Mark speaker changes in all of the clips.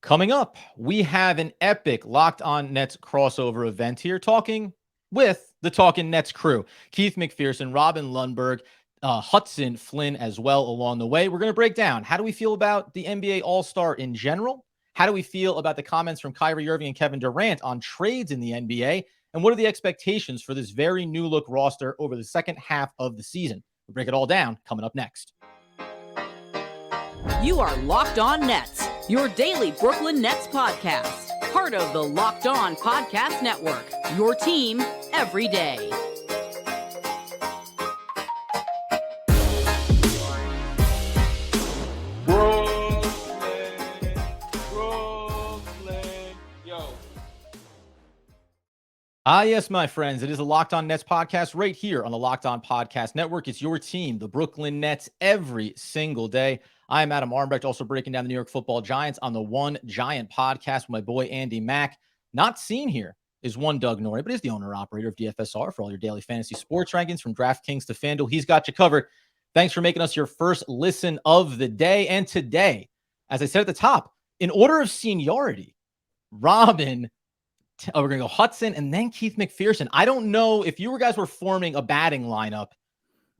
Speaker 1: Coming up, we have an epic Locked On Nets crossover event here, talking with the Talkin Nets crew. Keith McPherson, Robin Lundberg, Hudson Flynn as well along the way. We're going to break down, how do we feel about the NBA All-Star in general? How do we feel about the comments from Kyrie, Irving, and Kevin Durant on trades in the NBA? And what are the expectations for this very new look roster over the second half of the season? We'll break it all down coming up next.
Speaker 2: You are Locked On Nets, your daily Brooklyn Nets podcast. Part of the Locked On Podcast Network, your team every day.
Speaker 3: Brooklyn, yo.
Speaker 1: Yes, my friends, it is a Locked On Nets podcast right here on the Locked On Podcast Network. It's your team, the Brooklyn Nets, every single day. I'm Adam Armbrecht, also breaking down the New York Football Giants on the One Giant podcast with my boy Andy Mack. Not seen here is one Doug Norrie, but is the owner-operator of DFSR for all your daily fantasy sports rankings from DraftKings to FanDuel. He's got you covered. Thanks for making us your first listen of the day. And today, as I said at the top, in order of seniority, Robin, we're going to go Hudson and then Keith McPherson. I don't know if you guys were forming a batting lineup.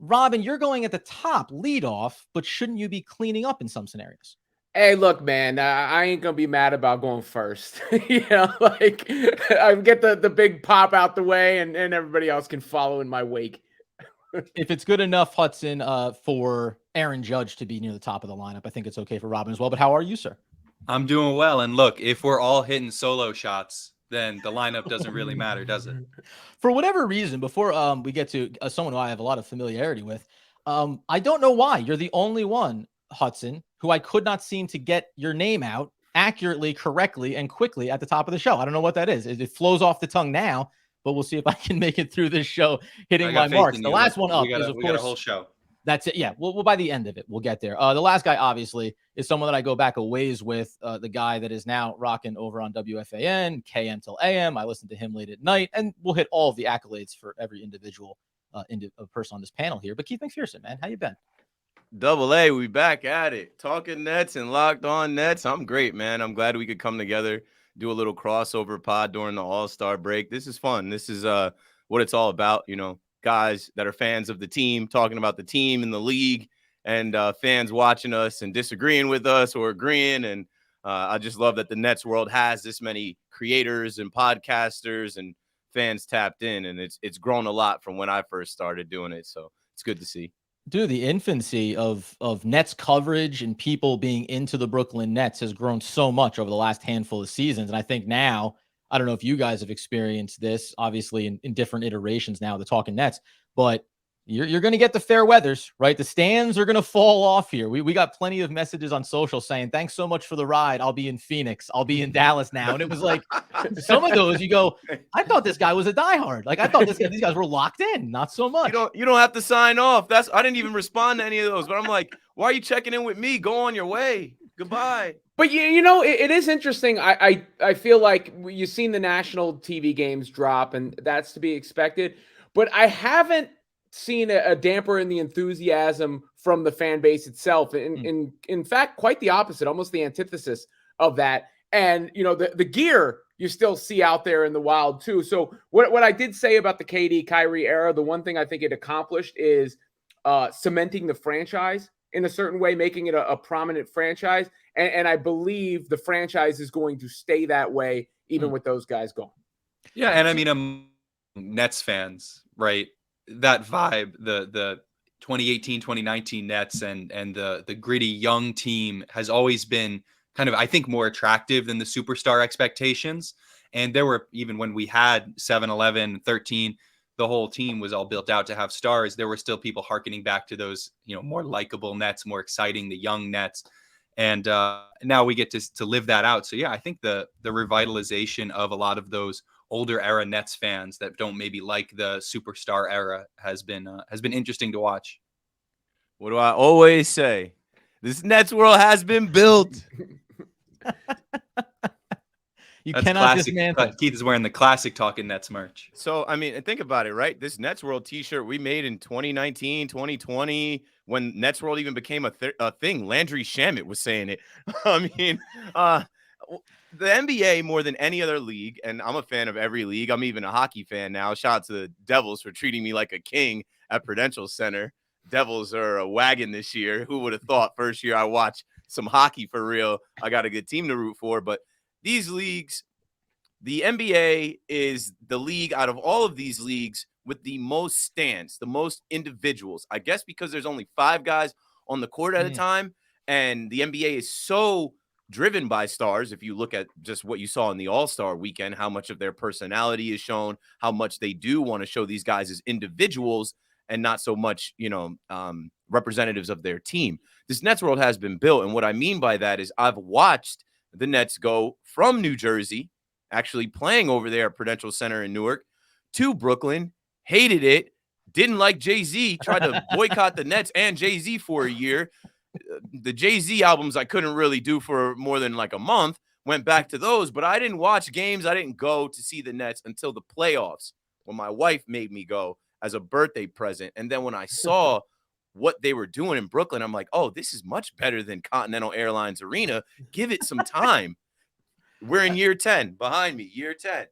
Speaker 1: Robin, you're going at the top leadoff, but shouldn't you be cleaning up in some scenarios?
Speaker 3: Hey, look, man, I ain't going to be mad about going first. Like I get the big pop out the way and everybody else can follow in my wake.
Speaker 1: If it's good enough, Hudson, for Aaron Judge to be near the top of the lineup, I think it's okay for Robin as well. But how are you, sir?
Speaker 4: I'm doing well. And look, if we're all hitting solo shots, then the lineup doesn't really matter, does it?
Speaker 1: For whatever reason, before we get to someone who I have a lot of familiarity with, I don't know why. You're the only one, Hudson, who I could not seem to get your name out accurately, correctly, and quickly at the top of the show. I don't know what that is. It flows off the tongue now, but we'll see if I can make it through this show hitting my marks. The last one up is, of course,
Speaker 4: a whole show.
Speaker 1: That's it. Yeah. Well, by the end of it, we'll get there. The last guy, obviously, is someone that I go back a ways with, the guy that is now rocking over on WFAN, KM till AM. I listen to him late at night, and we'll hit all of the accolades for every individual person on this panel here. But Keith McPherson, man, how you been?
Speaker 5: Double A, we back at it. Talking Nets and Locked On Nets. I'm great, man. I'm glad we could come together, do a little crossover pod during the All-Star break. This is fun. This is what it's all about, you know. Guys that are fans of the team, talking about the team and the league, and fans watching us and disagreeing with us or agreeing. And I just love that the Nets world has this many creators and podcasters and fans tapped in. And it's grown a lot from when I first started doing it. So it's good to see.
Speaker 1: Dude, the infancy of Nets coverage and people being into the Brooklyn Nets has grown so much over the last handful of seasons. And I think now, I don't know if you guys have experienced this, obviously, in different iterations now, the Talkin Nets, but you're going to get the fair weathers, right? The stands are going to fall off here. We got plenty of messages on social saying, thanks so much for the ride. I'll be in Phoenix. I'll be in Dallas now. And it was like, some of those, you go, I thought this guy was a diehard. Like, I thought these guys were locked in. Not so much.
Speaker 5: You don't have to sign off. I didn't even respond to any of those, but I'm like, why are you checking in with me? Go on your way. Goodbye.
Speaker 3: But you know, it is interesting. I feel like you've seen the national TV games drop, and that's to be expected. But I haven't seen a damper in the enthusiasm from the fan base itself. In fact, quite the opposite, almost the antithesis of that. And you know, the gear you still see out there in the wild too. So what I did say about the KD Kyrie era, the one thing I think it accomplished is cementing the franchise in a certain way, making it a prominent franchise. And I believe the franchise is going to stay that way, even with those guys gone.
Speaker 4: Yeah, and I mean, Nets fans, right? That vibe, the 2018, 2019 Nets and the gritty young team has always been kind of, I think, more attractive than the superstar expectations. And there were, even when we had 7, 11, 13, the whole team was all built out to have stars. There were still people hearkening back to those, you know, more likable Nets, more exciting, the young Nets. And now we get to live that out. So, yeah, I think the revitalization of a lot of those older era Nets fans that don't maybe like the superstar era has been interesting to watch.
Speaker 5: What do I always say? This Nets world has been built.
Speaker 1: That's cannot dismantle.
Speaker 4: Keith is wearing the classic Talkin Nets merch.
Speaker 5: So, I mean, think about it, right? This Nets World t-shirt we made in 2019, 2020, when Nets World even became a thing. Landry Shamet was saying it. I mean, the NBA more than any other league, and I'm a fan of every league. I'm even a hockey fan now. Shout out to the Devils for treating me like a king at Prudential Center. Devils are a wagon this year. Who would have thought first year I watched some hockey for real? I got a good team to root for. But these leagues, the NBA is the league out of all of these leagues with the most stands, the most individuals. I guess because there's only 5 guys on the court at a time, and the NBA is so driven by stars. If you look at just what you saw in the All-Star weekend, how much of their personality is shown, how much they do want to show these guys as individuals and not so much, representatives of their team. This Nets world has been built. And what I mean by that is I've watched the Nets go from New Jersey, actually playing over there at Prudential Center in Newark, to Brooklyn, hated it, didn't like Jay-Z, tried to boycott the Nets and Jay-Z for a year. The Jay-Z albums I couldn't really do for more than like a month, went back to those, but I didn't watch games. I didn't go to see the Nets until the playoffs when my wife made me go as a birthday present. And then when I saw what they were doing in Brooklyn, I'm like, oh, this is much better than Continental Airlines Arena. Give it some time. We're in year 10 behind me, year 10.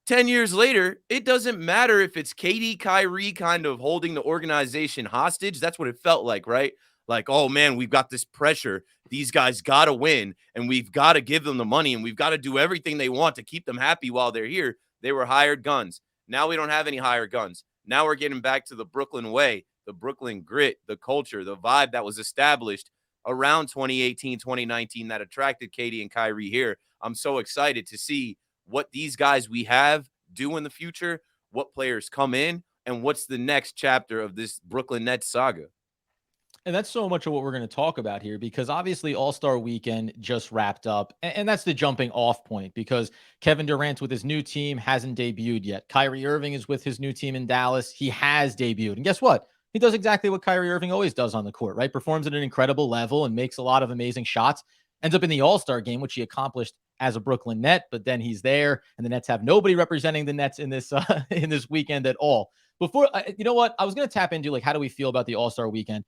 Speaker 5: 10 years later, it doesn't matter if it's KD, Kyrie kind of holding the organization hostage. That's what it felt like, right? Like, oh, man, we've got this pressure. These guys got to win, and we've got to give them the money, and we've got to do everything they want to keep them happy while they're here. They were hired guns. Now we don't have any hired guns. Now we're getting back to the Brooklyn way, the Brooklyn grit, the culture, the vibe that was established around 2018, 2019 that attracted KD and Kyrie here. I'm so excited to see what these guys we have do in the future, what players come in, and what's the next chapter of this Brooklyn Nets saga.
Speaker 1: And that's so much of what we're going to talk about here, because obviously All-Star Weekend just wrapped up, and that's the jumping off point, because Kevin Durant with his new team hasn't debuted yet. Kyrie Irving is with his new team in Dallas. He has debuted. And guess what? He does exactly what Kyrie Irving always does on the court, right? Performs at an incredible level and makes a lot of amazing shots. Ends up in the All-Star game, which he accomplished as a Brooklyn Net, but then he's there, and the Nets have nobody representing the Nets in this weekend at all. Before, you know what? I was going to tap into, like, how do we feel about the All-Star Weekend?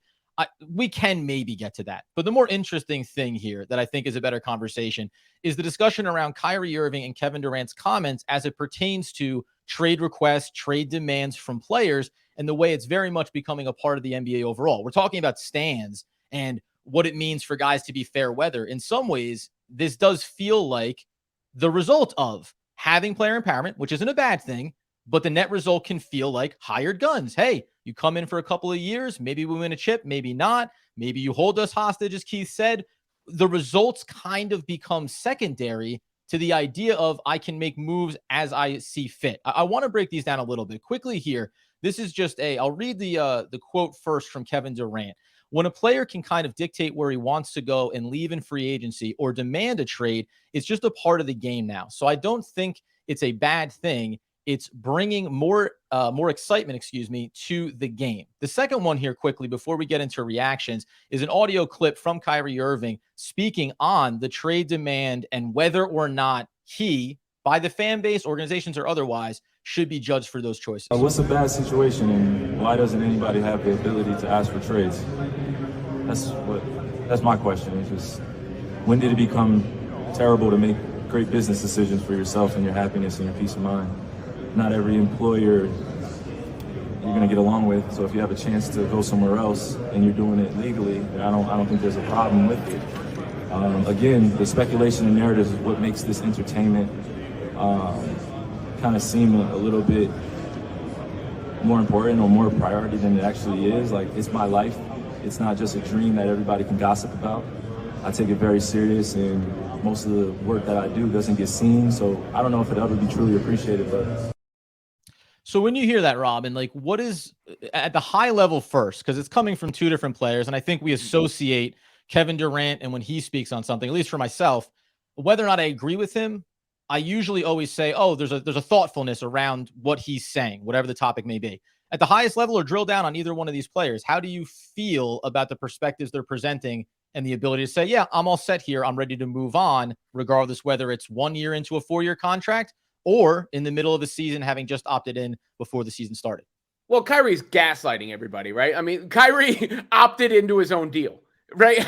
Speaker 1: We can maybe get to that. But the more interesting thing here that I think is a better conversation is the discussion around Kyrie Irving and Kevin Durant's comments as it pertains to trade requests, trade demands from players, and the way it's very much becoming a part of the NBA overall. We're talking about stands and what it means for guys to be fair weather. In some ways, this does feel like the result of having player empowerment, which isn't a bad thing, but the net result can feel like hired guns. Hey, you come in for a couple of years, maybe we win a chip, maybe not. Maybe you hold us hostage, as Keith said. The results kind of become secondary to the idea of I can make moves as I see fit. I want to break these down a little bit quickly here. This is just I'll read the quote first from Kevin Durant. When a player can kind of dictate where he wants to go and leave in free agency or demand a trade, it's just a part of the game now. So I don't think it's a bad thing. It's bringing more excitement, to the game. The second one here quickly before we get into reactions is an audio clip from Kyrie Irving speaking on the trade demand and whether or not he, by the fan base, organizations or otherwise, should be judged for those choices.
Speaker 6: What's a bad situation, and why doesn't anybody have the ability to ask for trades? That's my question. It's just, when did it become terrible to make great business decisions for yourself and your happiness and your peace of mind? Not every employer you're going to get along with. So if you have a chance to go somewhere else and you're doing it legally, I don't think there's a problem with it. Again, the speculation and narratives is what makes this entertainment kind of seem a little bit more important or more priority than it actually is. Like, it's my life. It's not just a dream that everybody can gossip about. I take it very serious, and most of the work that I do doesn't get seen. So I don't know if it'll ever be truly appreciated, but.
Speaker 1: So when you hear that, Robin, like, what is at the high level first, because it's coming from two different players, and I think we associate Kevin Durant and when he speaks on something, at least for myself, whether or not I agree with him, I usually always say, oh, there's a thoughtfulness around what he's saying, whatever the topic may be. At the highest level, or drill down on either one of these players, how do you feel about the perspectives they're presenting and the ability to say, yeah, I'm all set here, I'm ready to move on, regardless whether it's 1 year into a 4-year contract or in the middle of the season, having just opted in before the season started?
Speaker 3: Well, Kyrie's gaslighting everybody, right? I mean, Kyrie opted into his own deal. Right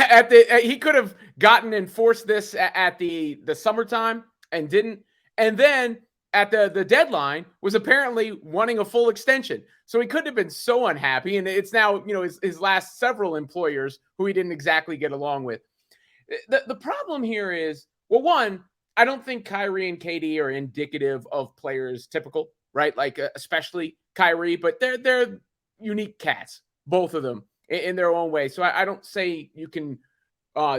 Speaker 3: he could have gotten enforced this at the summertime and didn't, and then at the deadline was apparently wanting a full extension. So he couldn't have been so unhappy, and it's now his last several employers who he didn't exactly get along with. The problem here is, well, one, I don't think Kyrie and KD are indicative of players typical, right? Like especially Kyrie, but they're unique cats, both of them in their own way. So I don't say you can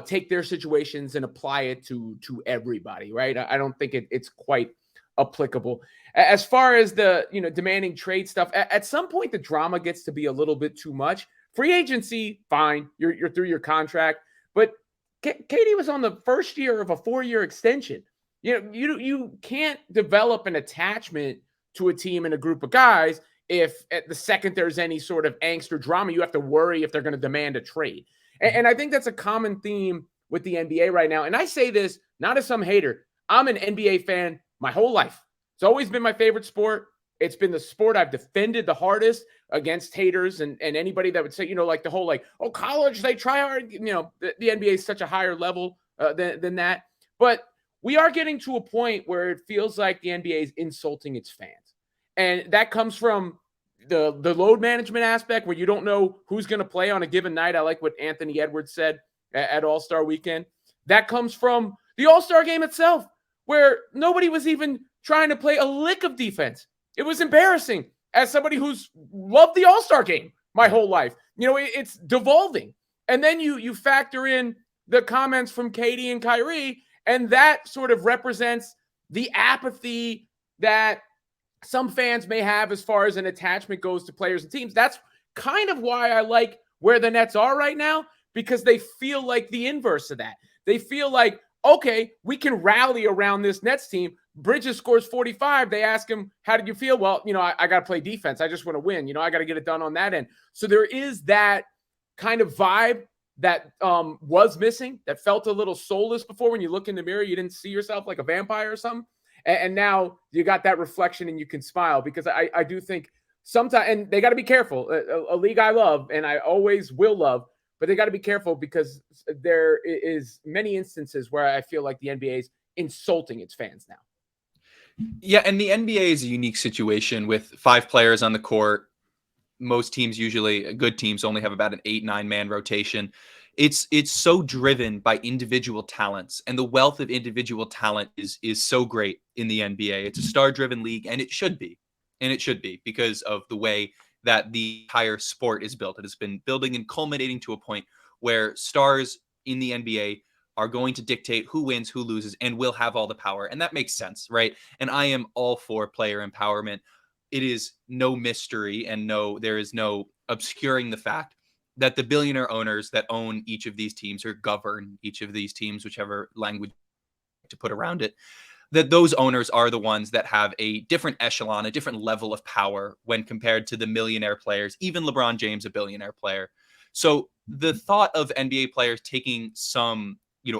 Speaker 3: take their situations and apply it to everybody, right? I don't think it's quite applicable. As far as the demanding trade stuff, at some point the drama gets to be a little bit too much. Free agency, fine, you're through your contract, but Katie was on the first year of a 4-year extension. You can't develop an attachment to a team and a group of guys if at the second there's any sort of angst or drama, you have to worry if they're going to demand a trade. And I think that's a common theme with the NBA right now. And I say this not as some hater. I'm an NBA fan my whole life. It's always been my favorite sport. It's been the sport I've defended the hardest against haters and anybody that would say, like the whole oh, college, they try hard. The NBA is such a higher level than that. But we are getting to a point where it feels like the NBA is insulting its fans. And that comes from the load management aspect where you don't know who's going to play on a given night. I like what Anthony Edwards said at All-Star Weekend. That comes from the All-Star game itself, where nobody was even trying to play a lick of defense. It was embarrassing as somebody who's loved the All-Star game my whole life. It's devolving. And then you factor in the comments from Katie and Kyrie, and that sort of represents the apathy that some fans may have as far as an attachment goes to players and teams. That's kind of why I like where the Nets are right now, because they feel like the inverse of that. They feel like, okay, we can rally around this Nets team. Bridges scores 45. They ask him, how did you feel? Well, I got to play defense. I just want to win. I got to get it done on that end. So there is that kind of vibe that was missing, that felt a little soulless before. When you look in the mirror, you didn't see yourself like a vampire or something. And now you got that reflection and you can smile, because I do think sometimes, and they got to be careful, a league I love and I always will love, but they got to be careful because there is many instances where I feel like the NBA is insulting its fans now.
Speaker 4: Yeah, and the NBA is a unique situation with 5 players on the court. Most teams, usually good teams, only have about an 8-9 man rotation. It's so driven by individual talents, and the wealth of individual talent is so great in the NBA. It's a star-driven league, and it should be. And it should be, because of the way that the entire sport is built. It has been building and culminating to a point where stars in the NBA are going to dictate who wins, who loses, and will have all the power. And that makes sense, right? And I am all for player empowerment. It is no mystery, and there is no obscuring the fact that the billionaire owners that own each of these teams or govern each of these teams, whichever language to put around it, that those owners are the ones that have a different echelon, a different level of power when compared to the millionaire players, even LeBron James, a billionaire player. So the thought of NBA players taking some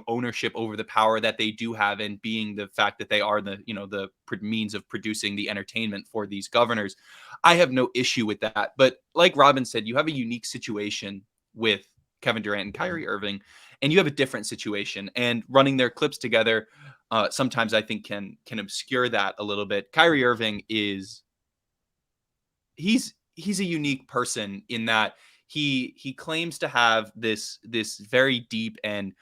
Speaker 4: ownership over the power that they do have, and being the fact that they are the means of producing the entertainment for these governors, I have no issue with that. But like Robin said, you have a unique situation with Kevin Durant and Kyrie Irving, and you have a different situation, and running their clips together sometimes I think can obscure that a little bit. Kyrie Irving he's a unique person in that he claims to have this very deep and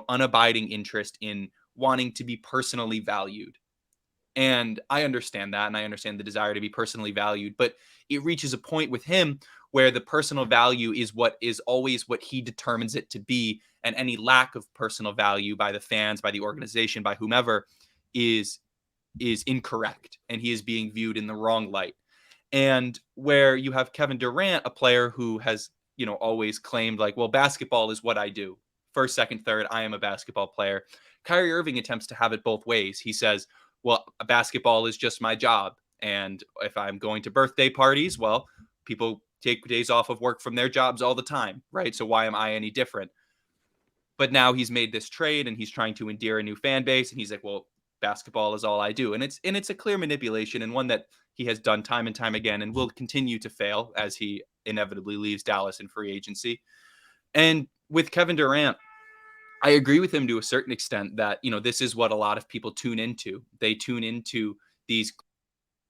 Speaker 4: unabiding interest in wanting to be personally valued. And I understand that, and I understand the desire to be personally valued, but it reaches a point with him where the personal value is always what he determines it to be, and any lack of personal value by the fans, by the organization, by whomever is incorrect, and he is being viewed in the wrong light. And where you have Kevin Durant, a player who has always claimed well, basketball is what I do. First, second, third, I am a basketball player. Kyrie Irving attempts to have it both ways. He says, well, basketball is just my job. And if I'm going to birthday parties, well, people take days off of work from their jobs all the time, right? So why am I any different? But now he's made this trade and he's trying to endear a new fan base. And he's like, well, basketball is all I do. And it's a clear manipulation, and one that he has done time and time again and will continue to fail as he inevitably leaves Dallas in free agency. And with Kevin Durant, I agree with him to a certain extent that, this is what a lot of people tune into. They tune into these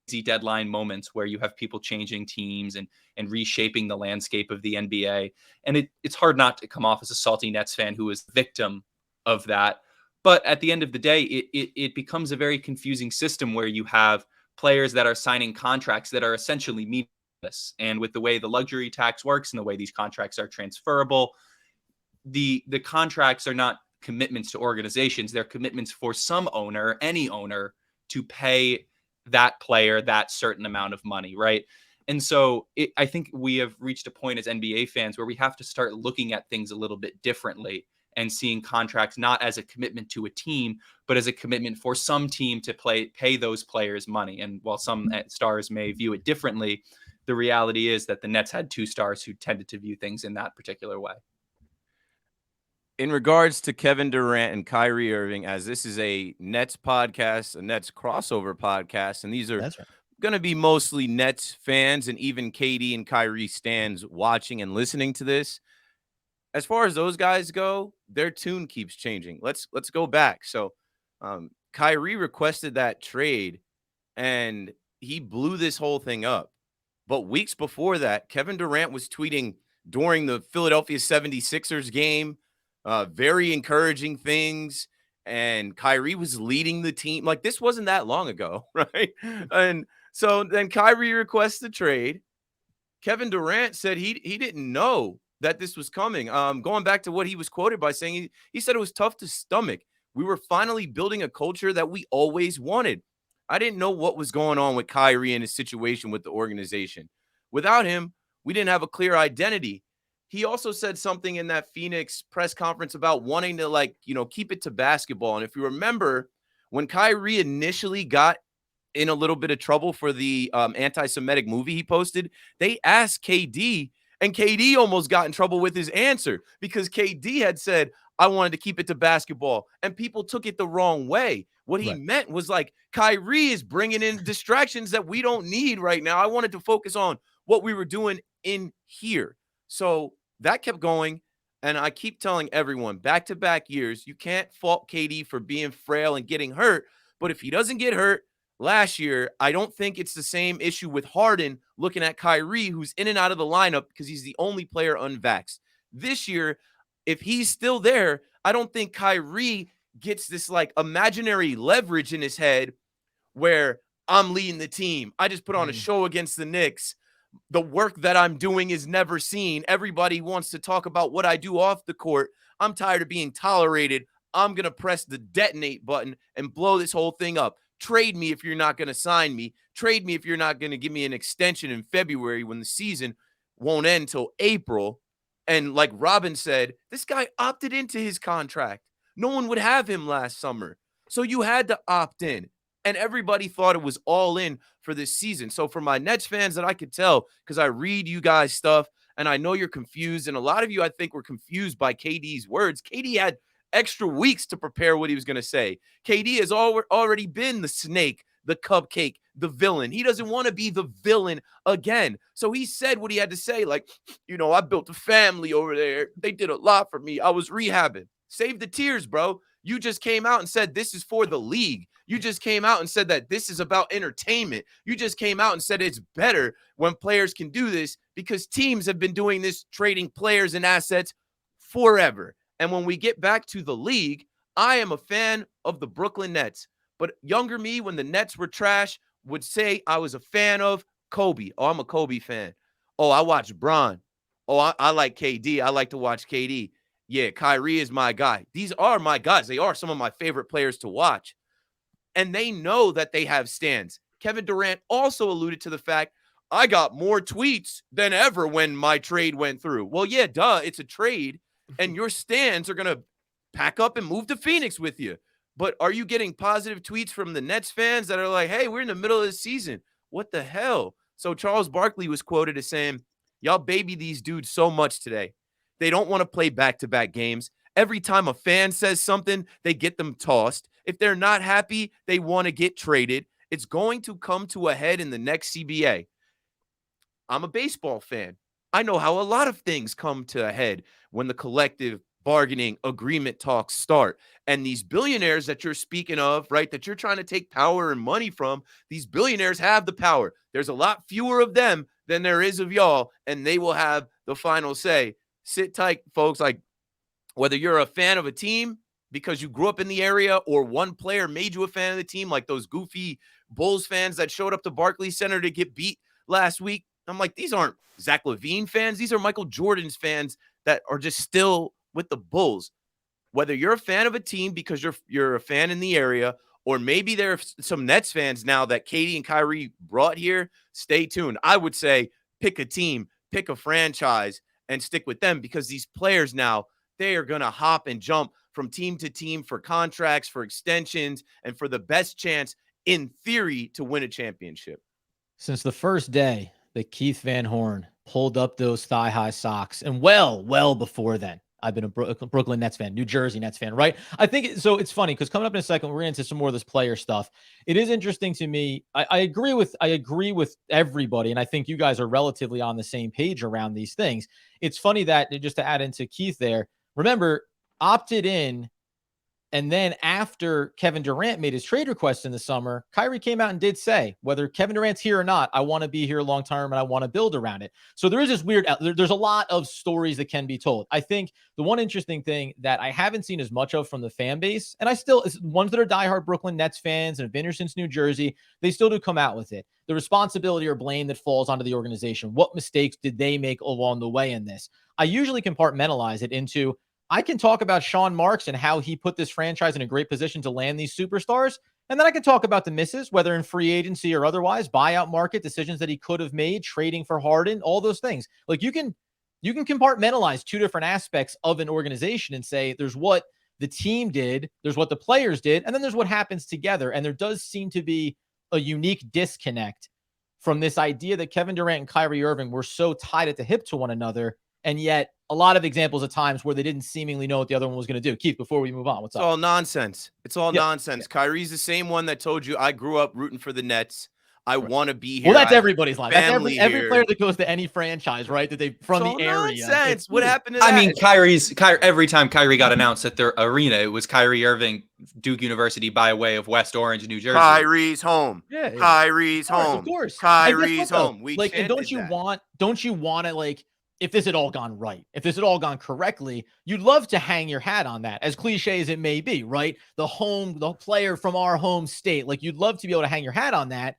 Speaker 4: crazy deadline moments where you have people changing teams and reshaping the landscape of the NBA. And it's hard not to come off as a salty Nets fan who is the victim of that. But at the end of the day, it becomes a very confusing system where you have players that are signing contracts that are essentially meaningless. And with the way the luxury tax works and the way these contracts are transferable, the contracts are not commitments to organizations. They're commitments for some owner, any owner, to pay that player that certain amount of money, right? And so I think we have reached a point as NBA fans where we have to start looking at things a little bit differently and seeing contracts not as a commitment to a team, but as a commitment for some team to pay those players money. And while some stars may view it differently, the reality is that the Nets had 2 stars who tended to view things in that particular way.
Speaker 5: In regards to Kevin Durant and Kyrie Irving, as this is a Nets podcast, a Nets crossover podcast, and these are going to be mostly Nets fans and even KD and Kyrie stans watching and listening to this. As far as those guys go, their tune keeps changing. Let's go back. So Kyrie requested that trade, and he blew this whole thing up. But weeks before that, Kevin Durant was tweeting during the Philadelphia 76ers game, very encouraging things, and Kyrie was leading the team. Like, this wasn't that long ago, right? And so then Kyrie requests the trade. Kevin Durant said he didn't know that this was coming. Going back to what he was quoted by saying, he said it was tough to stomach. We were finally building a culture that we always wanted. I didn't know what was going on with Kyrie and his situation with the organization. Without him, we didn't have a clear identity. He also said something in that Phoenix press conference about wanting to, keep it to basketball. And if you remember, when Kyrie initially got in a little bit of trouble for the anti-Semitic movie he posted, they asked KD, and KD almost got in trouble with his answer because KD had said, I wanted to keep it to basketball, and people took it the wrong way. What he meant was Kyrie is bringing in distractions that we don't need right now. I wanted to focus on what we were doing in here. So that kept going, and I keep telling everyone, back-to-back years, you can't fault KD for being frail and getting hurt, but if he doesn't get hurt last year, I don't think it's the same issue with Harden looking at Kyrie, who's in and out of the lineup because he's the only player unvaxxed. This year, if he's still there, I don't think Kyrie gets this imaginary leverage in his head where I'm leading the team. I just put on a show against the Knicks. The work that I'm doing is never seen. Everybody wants to talk about what I do off the court. I'm tired of being tolerated. I'm going to press the detonate button and blow this whole thing up. Trade me if you're not going to sign me. Trade me if you're not going to give me an extension in February when the season won't end until April. And like Robin said, this guy opted into his contract. No one would have him last summer. So you had to opt in. And everybody thought it was all in for this season. So for my Nets fans that I could tell, because I read you guys stuff, and I know you're confused, and a lot of you, I think, were confused by KD's words. KD had extra weeks to prepare what he was going to say. KD has already been the snake, the cupcake, the villain. He doesn't want to be the villain again. So he said what he had to say, I built a family over there. They did a lot for me. I was rehabbing. Save the tears, bro. You just came out and said this is for the league. You just came out and said that this is about entertainment. You just came out and said it's better when players can do this because teams have been doing this, trading players and assets forever. And when we get back to the league, I am a fan of the Brooklyn Nets. But younger me, when the Nets were trash, would say I was a fan of Kobe. Oh, I'm a Kobe fan. Oh, I watch Bron. Oh, I like KD. I like to watch KD. Yeah, Kyrie is my guy. These are my guys. They are some of my favorite players to watch. And they know that they have stands. Kevin Durant also alluded to the fact, I got more tweets than ever when my trade went through. Well, yeah, duh, it's a trade. And your stands are going to pack up and move to Phoenix with you. But are you getting positive tweets from the Nets fans that are like, hey, we're in the middle of the season? What the hell? So Charles Barkley was quoted as saying, y'all baby these dudes so much today. They don't want to play back-to-back games. Every time a fan says something, they get them tossed. If they're not happy, they want to get traded. It's going to come to a head in the next CBA. I'm a baseball fan. I know how a lot of things come to a head when the collective bargaining agreement talks start. And these billionaires that you're speaking of, right, that you're trying to take power and money from, these billionaires have the power. There's a lot fewer of them than there is of y'all, and they will have the final say. Sit tight, folks. Like, whether you're a fan of a team because you grew up in the area or one player made you a fan of the team, like those goofy Bulls fans that showed up to Barclays Center to get beat last week. I'm like, these aren't Zach LaVine fans. These are Michael Jordan's fans that are just still with the Bulls. Whether you're a fan of a team because you're a fan in the area, or maybe there are some Nets fans now that Katie and Kyrie brought here, stay tuned. I would say pick a team, pick a franchise, and stick with them, because these players now, they are going to hop and jump from team to team for contracts, for extensions, and for the best chance, in theory, to win a championship.
Speaker 1: Since the first day that Keith Van Horn pulled up those thigh-high socks, and well before then, I've been a Brooklyn Nets fan, New Jersey Nets fan, right? I think so. It's funny because coming up in a second, we're going into some more of this player stuff. It is interesting to me. I agree with everybody, and I think you guys are relatively on the same page around these things. It's funny that, just to add into Keith there, remember, opted in. And then after Kevin Durant made his trade request in the summer, Kyrie came out and did say, whether Kevin Durant's here or not, I want to be here long term and I want to build around it. So there is this weird, there's a lot of stories that can be told. I think the one interesting thing that I haven't seen as much of from the fan base, and ones that are diehard Brooklyn Nets fans and have been here since New Jersey, they still do come out with it. The responsibility or blame that falls onto the organization. What mistakes did they make along the way in this? I usually compartmentalize it into, I can talk about Sean Marks and how he put this franchise in a great position to land these superstars. And then I can talk about the misses, whether in free agency or otherwise, buyout market, decisions that he could have made, trading for Harden, all those things. Like, you can compartmentalize two different aspects of an organization and say, there's what the team did, there's what the players did, and then there's what happens together. And there does seem to be a unique disconnect from this idea that Kevin Durant and Kyrie Irving were so tied at the hip to one another. And yet a lot of examples of times where they didn't seemingly know what the other one was going to do. Keith, before we move on, what's up?
Speaker 5: It's all nonsense. It's all nonsense. Kyrie's the same one that told you, I grew up rooting for the Nets. I want to be here.
Speaker 1: Well, that's everybody's line. That's every player that goes to any franchise, right? That they from the area.
Speaker 5: Nonsense. What happened to that?
Speaker 4: I mean, every time Kyrie got announced at their arena, it was Kyrie Irving, Duke University by way of West Orange, New Jersey.
Speaker 5: Kyrie's home.
Speaker 1: Yeah.
Speaker 5: Kyrie's home.
Speaker 1: Of course.
Speaker 5: Kyrie's home. We
Speaker 1: like, and don't you want to, like, if this had all gone right, if this had all gone correctly, you'd love to hang your hat on that, as cliche as it may be, right? The player from our home state, like, you'd love to be able to hang your hat on that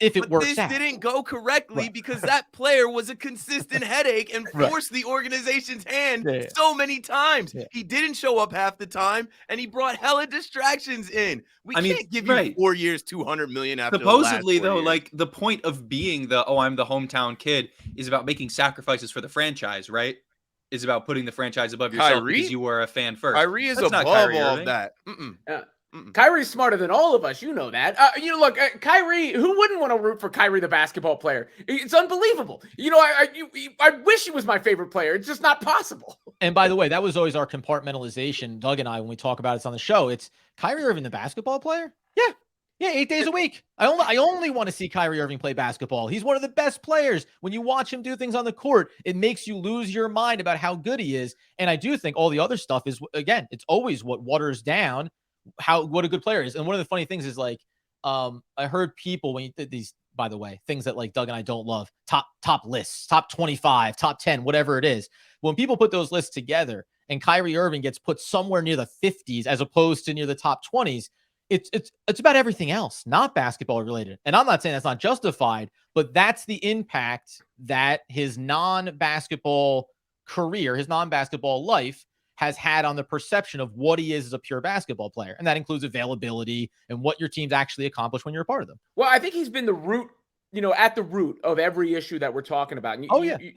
Speaker 1: if it works out.
Speaker 5: This didn't go correctly because that player was a consistent headache and forced the organization's hand so many times. He didn't show up half the time, and he brought hella distractions in. We can't give you 4 years, $200 million after
Speaker 4: supposedly,
Speaker 5: the last 4 years.
Speaker 4: Like, the point of being I'm the hometown kid is about making sacrifices for the franchise, right? Is about putting the franchise above yourself because you were a fan first.
Speaker 5: Kyrie is above all of that.
Speaker 3: Kyrie's smarter than all of us. You know that. Look, Kyrie, who wouldn't want to root for Kyrie, the basketball player? It's unbelievable. I wish he was my favorite player. It's just not possible.
Speaker 1: And by the way, that was always our compartmentalization, Doug and I, when we talk about it on the show. It's Kyrie Irving, the basketball player? Yeah, 8 days a week. I only want to see Kyrie Irving play basketball. He's one of the best players. When you watch him do things on the court, it makes you lose your mind about how good he is. And I do think all the other stuff is, again, it's always what waters down what a good player is. And one of the funny things is, like, I heard people, when you did these, by the way, things that, like, Doug and I don't love, top lists, top 25, top 10, whatever it is. When people put those lists together and Kyrie Irving gets put somewhere near the 50s as opposed to near the top 20s, it's about everything else, not basketball related. And I'm not saying that's not justified, but that's the impact that his non-basketball career, his non-basketball life has had on the perception of what he is as a pure basketball player. And that includes availability and what your teams actually accomplish when you're a part of them.
Speaker 3: Well, I think he's been the root, at the root of every issue that we're talking about. And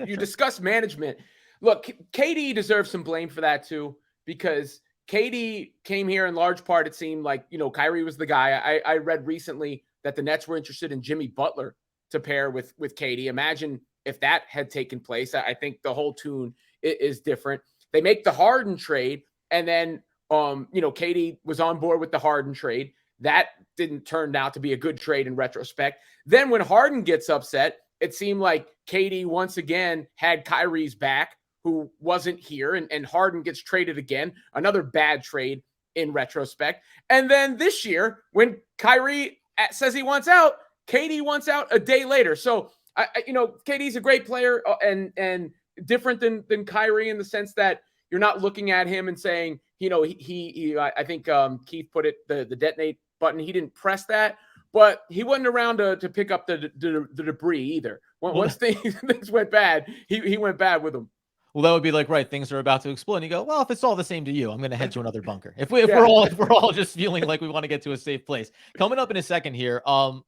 Speaker 3: you discuss management. Look, KD deserves some blame for that too, because KD came here in large part, it seemed like, Kyrie was the guy. I read recently that the Nets were interested in Jimmy Butler to pair with KD. Imagine if that had taken place. I think the whole tune is different. They make the Harden trade, and then, KD was on board with the Harden trade. That didn't turn out to be a good trade in retrospect. Then when Harden gets upset, it seemed like KD once again had Kyrie's back, who wasn't here, and Harden gets traded again. Another bad trade in retrospect. And then this year, when Kyrie says he wants out, KD wants out a day later. So, KD's a great player and different than Kyrie in the sense that you're not looking at him and saying, I think Keith put it, the detonate button. He didn't press that, but he wasn't around to pick up the debris either. Once things went bad, he went bad with them.
Speaker 1: Well, that would be like, right, things are about to explode. And you go, well, if it's all the same to you, I'm going to head to another bunker. If we're all just feeling like we want to get to a safe place. Coming up in a second here, we'll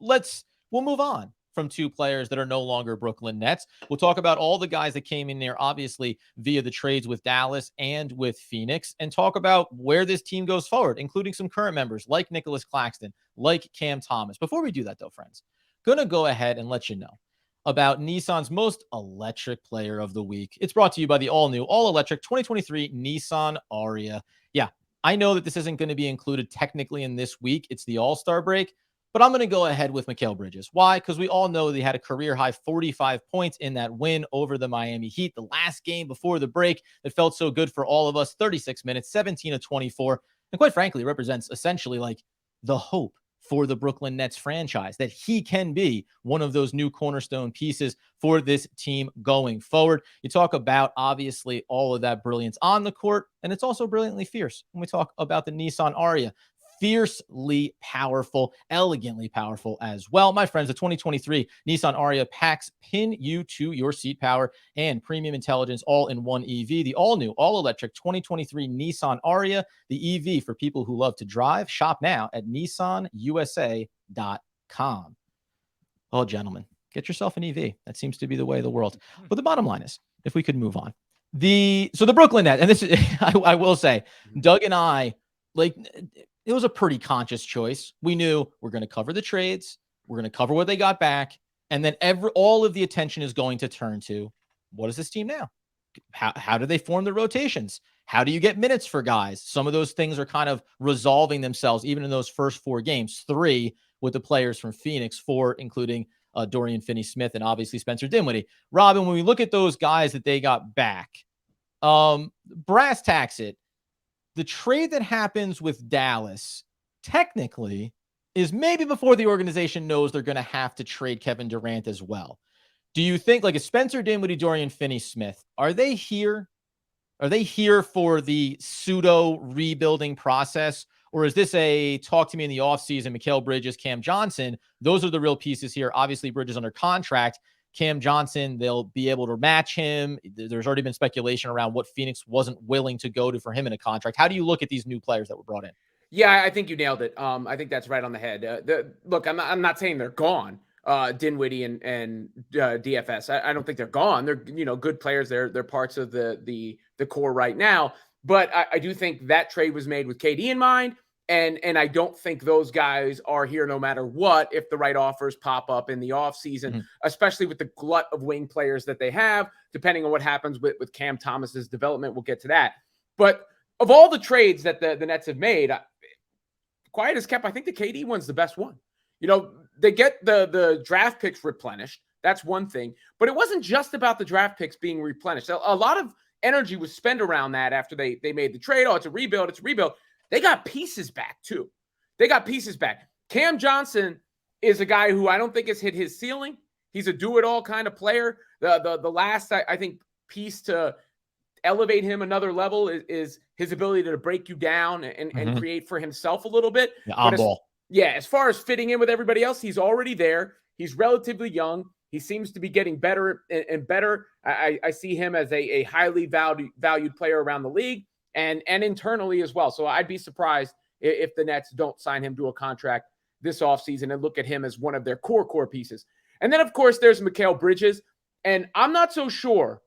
Speaker 1: move on from two players that are no longer Brooklyn Nets. We'll talk about all the guys that came in there, obviously, via the trades with Dallas and with Phoenix, and talk about where this team goes forward, including some current members like Nicholas Claxton, like Cam Thomas. Before we do that, though, friends, going to go ahead and let you know about Nissan's most electric player of the week. It's brought to you by the all-new, all-electric 2023 Nissan Ariya. Yeah, I know that this isn't going to be included technically in this week. It's the All-Star break. But I'm going to go ahead with Mikal Bridges. Why? Because we all know they had a career-high 45 points in that win over the Miami Heat, the last game before the break that felt so good for all of us. 36 minutes, 17 of 24. And quite frankly, represents essentially like the hope for the Brooklyn Nets franchise, that he can be one of those new cornerstone pieces for this team going forward. You talk about, obviously, all of that brilliance on the court, and it's also brilliantly fierce when we talk about the Nissan Ariya. Fiercely powerful, elegantly powerful as well. My friends, the 2023 Nissan Ariya packs pin you to your seat power and premium intelligence all in one EV. The all-new, all-electric 2023 Nissan Ariya, the EV for people who love to drive. Shop now at nissanusa.com. Oh, gentlemen, get yourself an EV. That seems to be the way of the world. But the bottom line is, if we could move on. The Brooklyn Nets, and this is, I will say, Doug and I, it was a pretty conscious choice. We knew we're going to cover the trades. We're going to cover what they got back. And then all of the attention is going to turn to, what is this team now? How do they form the rotations? How do you get minutes for guys? Some of those things are kind of resolving themselves, even in those first 4 games. 3 with the players from Phoenix, 4 including Dorian Finney-Smith and obviously Spencer Dinwiddie. Robin, when we look at those guys that they got back, brass tacks it, the trade that happens with Dallas technically is maybe before the organization knows they're going to have to trade Kevin Durant as well. Do you think, like, a Spencer Dinwiddie, Dorian Finney-Smith, are they here? Are they here for the pseudo rebuilding process? Or is this a talk to me in the offseason, Mikal Bridges, Cam Johnson? Those are the real pieces here. Obviously, Bridges under contract. Cam Johnson, they'll be able to match him. There's already been speculation around what Phoenix wasn't willing to go to for him in a contract. How do you look at these new players that were brought in?
Speaker 3: Yeah, I think you nailed it. I think that's right on the head. Look, I'm not saying they're gone, Dinwiddie and DFS. I don't think they're gone. They're good players. They're parts of the core right now. But I do think that trade was made with KD in mind. And I don't think those guys are here no matter what if the right offers pop up in the offseason, especially with the glut of wing players that they have, depending on what happens with Cam Thomas's development. We'll get to that. But of all the trades that the Nets have made, quiet as kept, I think the KD one's the best one. They get the draft picks replenished. That's one thing. But it wasn't just about the draft picks being replenished. A lot of energy was spent around that after they made the trade. Oh, it's a rebuild. It's a rebuild. They got pieces back, too. They got pieces back. Cam Johnson is a guy who I don't think has hit his ceiling. He's a do-it-all kind of player. The last, I think, piece to elevate him another level is his ability to break you down and create for himself a little bit.
Speaker 1: Yeah, on ball.
Speaker 3: As far as fitting in with everybody else, he's already there. He's relatively young. He seems to be getting better and better. I see him as a highly valued player around the league. And internally as well. So I'd be surprised if the Nets don't sign him to a contract this offseason and look at him as one of their core pieces. And then, of course, there's Mikal Bridges. And I'm not so sure.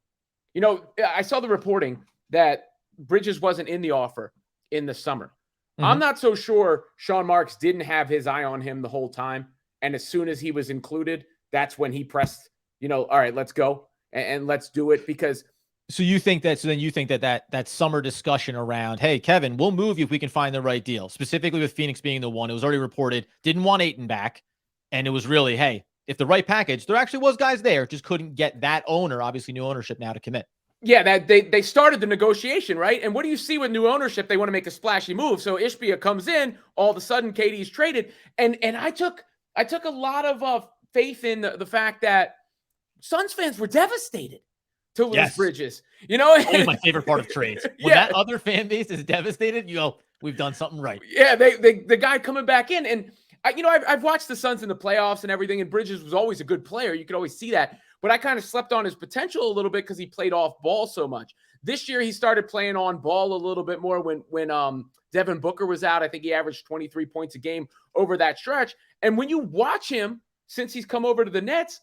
Speaker 3: I saw the reporting that Bridges wasn't in the offer in the summer. I'm not so sure Sean Marks didn't have his eye on him the whole time. And as soon as he was included, that's when he pressed, all right, let's go and let's do it because –
Speaker 1: So you think that summer discussion around, hey, Kevin, we'll move you if we can find the right deal, specifically with Phoenix being the one. It was already reported, didn't want Ayton back. And it was really, hey, if the right package, there actually was guys there, just couldn't get that owner, obviously new ownership now, to commit.
Speaker 3: Yeah, that they started the negotiation, right? And what do you see with new ownership? They want to make a splashy move. So Ishbia comes in, all of a sudden KD's traded. And I took a lot of faith in the fact that Suns fans were devastated to lose Bridges. You know,
Speaker 1: always my favorite part of trades. When that other fan base is devastated, you go, we've done something right.
Speaker 3: Yeah, the guy coming back in. And I've watched the Suns in the playoffs and everything, and Bridges was always a good player. You could always see that. But I kind of slept on his potential a little bit because he played off ball so much. This year, he started playing on ball a little bit more when Devin Booker was out. I think he averaged 23 points a game over that stretch. And when you watch him since he's come over to the Nets,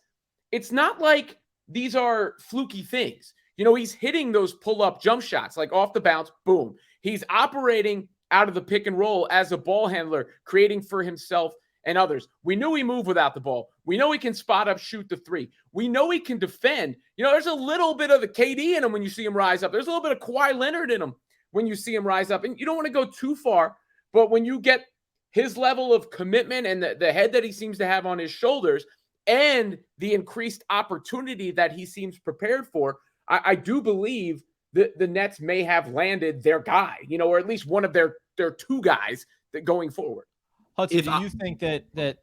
Speaker 3: it's not like these are fluky things. You know, he's hitting those pull-up jump shots, like off the bounce, boom. He's operating out of the pick and roll as a ball handler, creating for himself and others. We knew he moved without the ball. We know he can spot up, shoot the three. We know he can defend. You know, there's a little bit of the KD in him when you see him rise up. There's a little bit of Kawhi Leonard in him when you see him rise up. And you don't want to go too far, but when you get his level of commitment and the head that he seems to have on his shoulders and the increased opportunity that he seems prepared for, I do believe that the Nets may have landed their guy, you know, or at least one of their two guys that going forward.
Speaker 1: Hudson, do you think that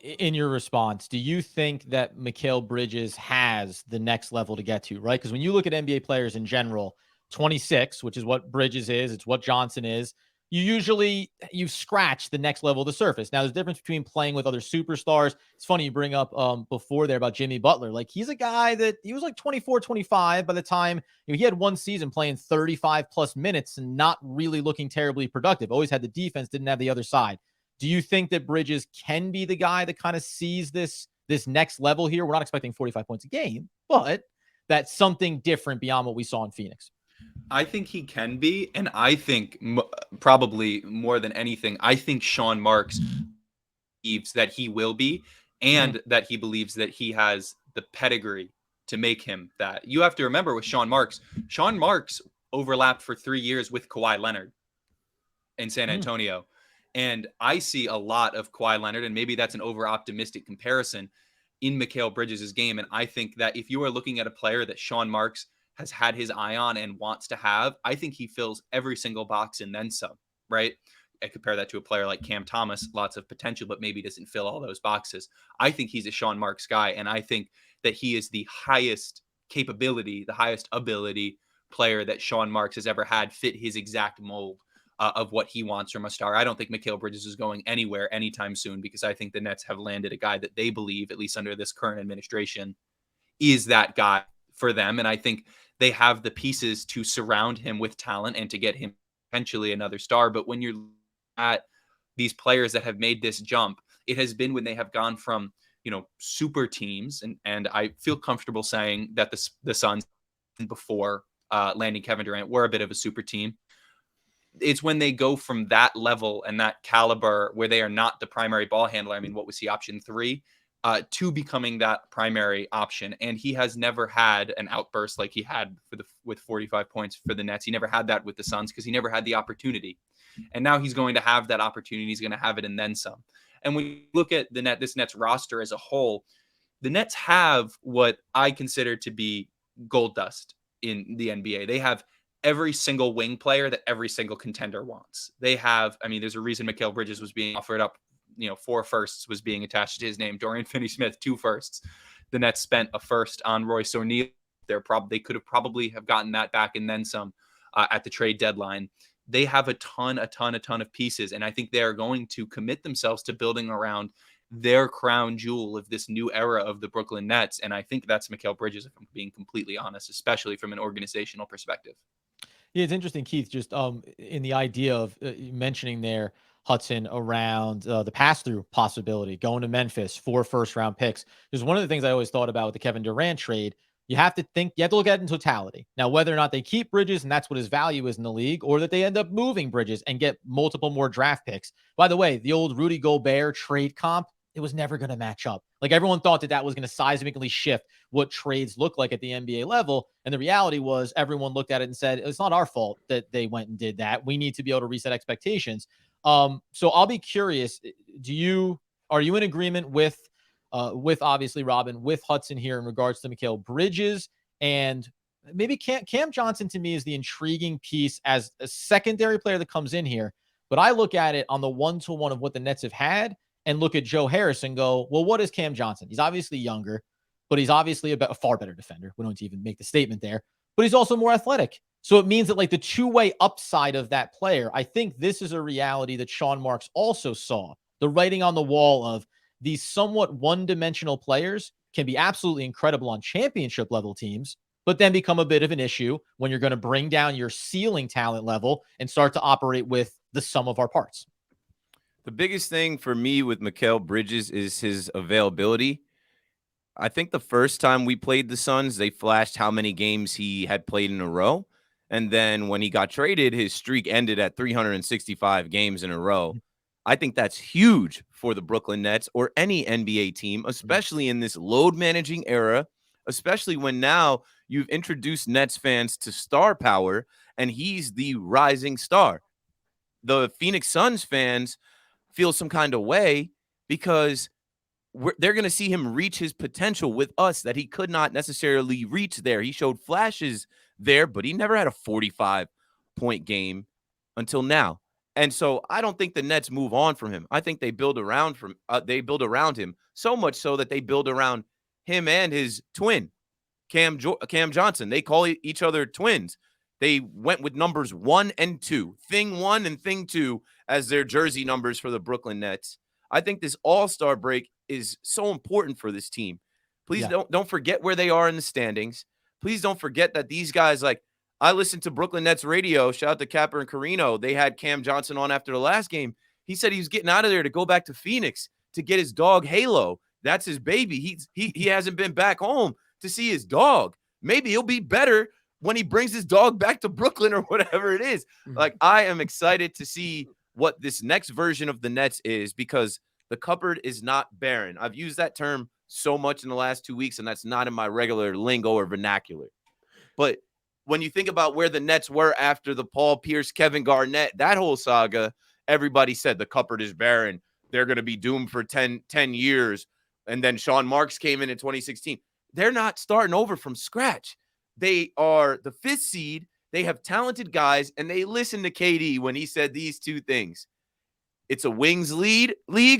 Speaker 1: in your response, do you think that Mikal Bridges has the next level to get to, right? Because when you look at NBA players in general, 26, which is what Bridges is, it's what Johnson is, you scratch the next level of the surface. Now, there's a difference between playing with other superstars. It's funny you bring up before there about Jimmy Butler. Like, he's a guy that he was like 24, 25 by the time he had one season playing 35 plus minutes and not really looking terribly productive. Always had the defense, didn't have the other side. Do you think that Bridges can be the guy that kind of sees this next level here? We're not expecting 45 points a game, but that's something different beyond what we saw in Phoenix.
Speaker 4: I think he can be, and I think probably more than anything, I think Sean Marks believes that he will be, and that he believes that he has the pedigree to make him that. You have to remember with Sean Marks overlapped for 3 years with Kawhi Leonard in San Antonio. And I see a lot of Kawhi Leonard, and maybe that's an over-optimistic comparison in Mikal Bridges' game. And I think that if you are looking at a player that Sean Marks has had his eye on and wants to have, I think he fills every single box and then some, right? I compare that to a player like Cam Thomas, lots of potential, but maybe doesn't fill all those boxes. I think he's a Sean Marks guy, and I think that he is the highest capability, the highest ability player that Sean Marks has ever had fit his exact mold of what he wants from a star. I don't think Mikal Bridges is going anywhere anytime soon, because I think the Nets have landed a guy that they believe, at least under this current administration, is that guy for them. And I think they have the pieces to surround him with talent and to get him potentially another star. But when you're at these players that have made this jump, it has been when they have gone from, you know, super teams. And I feel comfortable saying that the Suns before landing Kevin Durant were a bit of a super team. It's when they go from that level and that caliber where they are not the primary ball handler. I mean, what was he, option 3? To becoming that primary option. And he has never had an outburst like he had with 45 points for the Nets. He never had that with the Suns because he never had the opportunity. And now he's going to have that opportunity. He's going to have it and then some. And when you look at this Nets roster as a whole, the Nets have what I consider to be gold dust in the NBA. They have every single wing player that every single contender wants. They have, I mean, there's a reason Mikal Bridges was being offered up. 4 firsts was being attached to his name. Dorian Finney-Smith, 2 firsts. The Nets spent a first on Royce O'Neal. They could have probably have gotten that back and then some at the trade deadline. They have a ton of pieces, and I think they are going to commit themselves to building around their crown jewel of this new era of the Brooklyn Nets. And I think that's Mikal Bridges, if I'm being completely honest, especially from an organizational perspective.
Speaker 1: Yeah, it's interesting, Keith, just in the idea of mentioning there, Hudson, around the pass-through possibility, going to Memphis, 4 first-round picks. Because one of the things I always thought about with the Kevin Durant trade, you have to look at it in totality. Now, whether or not they keep Bridges, and that's what his value is in the league, or that they end up moving Bridges and get multiple more draft picks. By the way, the old Rudy Gobert trade comp, it was never going to match up. Like, everyone thought that was going to seismically shift what trades look like at the NBA level. And the reality was everyone looked at it and said, it's not our fault that they went and did that. We need to be able to reset expectations. So I'll be curious, are you in agreement with with obviously Robin, with Hudson here in regards to Mikal Bridges, and maybe Cam Johnson to me is the intriguing piece as a secondary player that comes in here. But I look at it on the one-to-one of what the Nets have had and look at Joe Harris and go, well, what is Cam Johnson? He's obviously younger, but he's obviously a far better defender. We don't even make the statement there, but he's also more athletic. So it means that like the two-way upside of that player, I think this is a reality that Sean Marks also saw. The writing on the wall of these somewhat one-dimensional players can be absolutely incredible on championship level teams, but then become a bit of an issue when you're going to bring down your ceiling talent level and start to operate with the sum of our parts.
Speaker 5: The biggest thing for me with Mikal Bridges is his availability. I think the first time we played the Suns, they flashed how many games he had played in a row. And then when he got traded, his streak ended at 365 games in a row. I think that's huge for the Brooklyn Nets or any NBA team, especially in this load managing era, especially when now you've introduced Nets fans to star power and he's the rising star. The Phoenix Suns fans feel some kind of way because they're going to see him reach his potential with us that he could not necessarily reach there. He showed flashes there, but he never had a 45-point game until now. And so I don't think the Nets move on from him. I think they build around him so much so that they build around him and his twin, Cam Johnson. They call each other twins. They went with numbers 1 and 2, thing 1 and thing 2 as their jersey numbers for the Brooklyn Nets. I think this all-star break is so important for this team. Please don't forget where they are in the standings. Please don't forget that these guys, like, I listened to Brooklyn Nets radio. Shout out to Capper and Carino. They had Cam Johnson on after the last game. He said he was getting out of there to go back to Phoenix to get his dog Halo. That's his baby. He hasn't been back home to see his dog. Maybe he'll be better when he brings his dog back to Brooklyn or whatever it is. Like, I am excited to see what this next version of the Nets is because the cupboard is not barren. I've used that term so much in the last 2 weeks, and that's not in my regular lingo or vernacular. But when you think about where the Nets were after the Paul Pierce, Kevin Garnett, that whole saga, everybody said the cupboard is barren. They're going to be doomed for 10 years. And then Sean Marks came in 2016. They're not starting over from scratch. They are the 5th seed. They have talented guys, and they listened to KD when he said these two things. It's a wings league.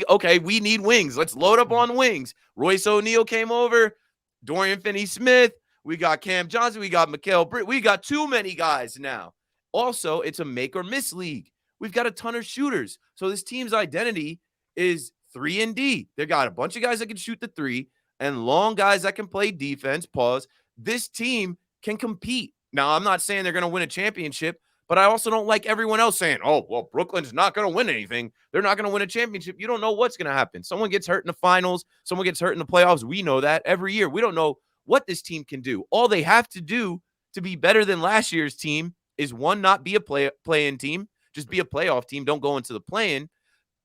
Speaker 5: Okay, we need wings. Let's load up on wings. Royce O'Neal came over. Dorian Finney-Smith. We got Cam Johnson. We got Mikal Bridges. We got too many guys now. Also, it's a make or miss league. We've got a ton of shooters. So this team's identity is 3 and D. They got a bunch of guys that can shoot the 3 and long guys that can play defense. Pause. This team can compete. Now, I'm not saying they're going to win a championship, but I also don't like everyone else saying, oh, well, Brooklyn's not going to win anything. They're not going to win a championship. You don't know what's going to happen. Someone gets hurt in the finals. Someone gets hurt in the playoffs. We know that every year. We don't know what this team can do. All they have to do to be better than last year's team is, 1, not be a play-in team. Just be a playoff team. Don't go into the play-in.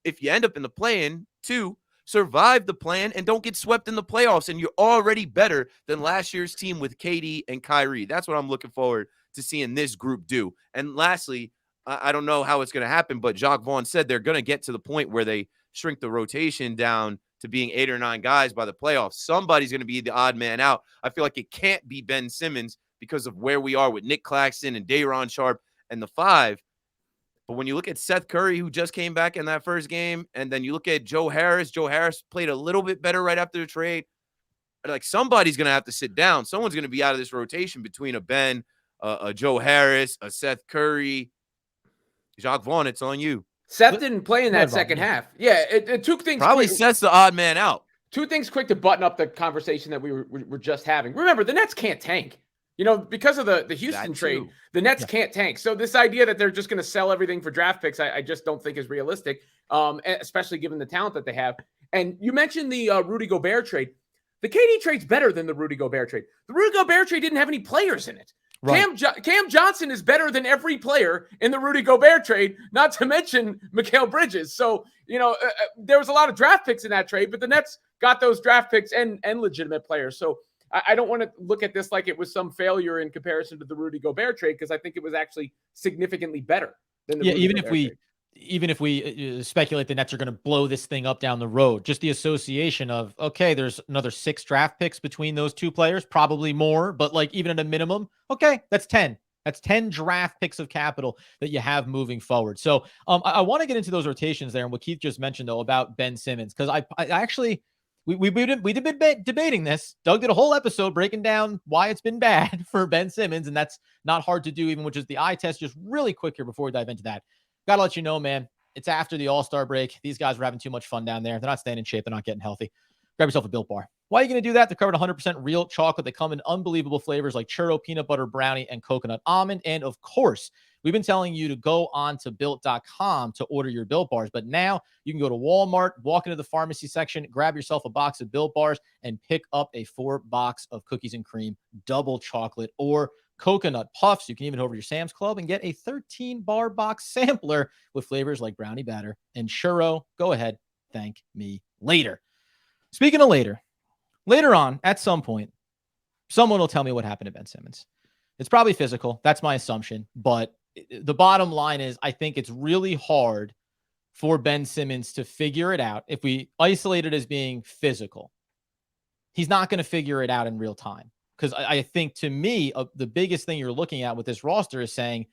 Speaker 5: If you end up in the play-in, 2, survive the play-in and don't get swept in the playoffs. And you're already better than last year's team with KD and Kyrie. That's what I'm looking forward to seeing this group do. And lastly, I don't know how it's going to happen, but Jacques Vaughn said they're going to get to the point where they shrink the rotation down to being 8 or 9 guys by the playoffs. Somebody's going to be the odd man out. I feel like it can't be Ben Simmons because of where we are with Nick Claxton and Day'Ron Sharpe and the 5. But when you look at Seth Curry, who just came back in that first game, and then you look at Joe Harris played a little bit better right after the trade. Like, somebody's going to have to sit down. Someone's going to be out of this rotation between a Ben, a Joe Harris, a Seth Curry. Jacques Vaughn, it's on you.
Speaker 3: Seth didn't play in that second half. Yeah, it took things.
Speaker 5: Probably
Speaker 3: quick.
Speaker 5: Seth's the odd man out.
Speaker 3: 2 things quick to button up the conversation that we were just having. Remember, the Nets can't tank. You know, because of the Houston trade, the Nets can't tank. So this idea that they're just going to sell everything for draft picks, I just don't think is realistic, especially given the talent that they have. And you mentioned the Rudy Gobert trade. The KD trade's better than the Rudy Gobert trade. The Rudy Gobert trade didn't have any players in it. Right. Cam Johnson is better than every player in the Rudy Gobert trade, not to mention Mikal Bridges. So, you know, there was a lot of draft picks in that trade, but the Nets got those draft picks and legitimate players. So I don't want to look at this like it was some failure in comparison to the Rudy Gobert trade, because I think it was actually significantly better than the Rudy
Speaker 1: even
Speaker 3: Gobert
Speaker 1: if we
Speaker 3: trade.
Speaker 1: even if we speculate the Nets are going to blow this thing up down the road, just the association of, okay, there's another 6 draft picks between those two players, probably more, but like even at a minimum, okay, that's 10. That's 10 draft picks of capital that you have moving forward. So I want to get into those rotations there and what Keith just mentioned, though, about Ben Simmons, because I actually, we've been debating this. Doug did a whole episode breaking down why it's been bad for Ben Simmons, and that's not hard to do, even with just the eye test. Just really quick here before we dive into that. Got to let you know, man, it's after the All-Star break. These guys are having too much fun down there. They're not staying in shape. They're not getting healthy. Grab yourself a Built Bar. Why are you going to do that? They're covered 100% real chocolate. They come in unbelievable flavors like churro, peanut butter, brownie, and coconut almond. And of course, we've been telling you to go on to Built.com to order your Built Bars. But now you can go to Walmart, walk into the pharmacy section, grab yourself a box of Built Bars, and pick up a 4-box of cookies and cream, double chocolate, or coconut puffs. You can even go over to your Sam's Club and get a 13-bar box sampler with flavors like brownie batter and churro. Go ahead. Thank me later. Speaking of later on, at some point, someone will tell me what happened to Ben Simmons. It's probably physical. That's my assumption. But the bottom line is I think it's really hard for Ben Simmons to figure it out. If we isolate it as being physical, he's not going to figure it out in real time. Because I think, to me, the biggest thing you're looking at with this roster is saying,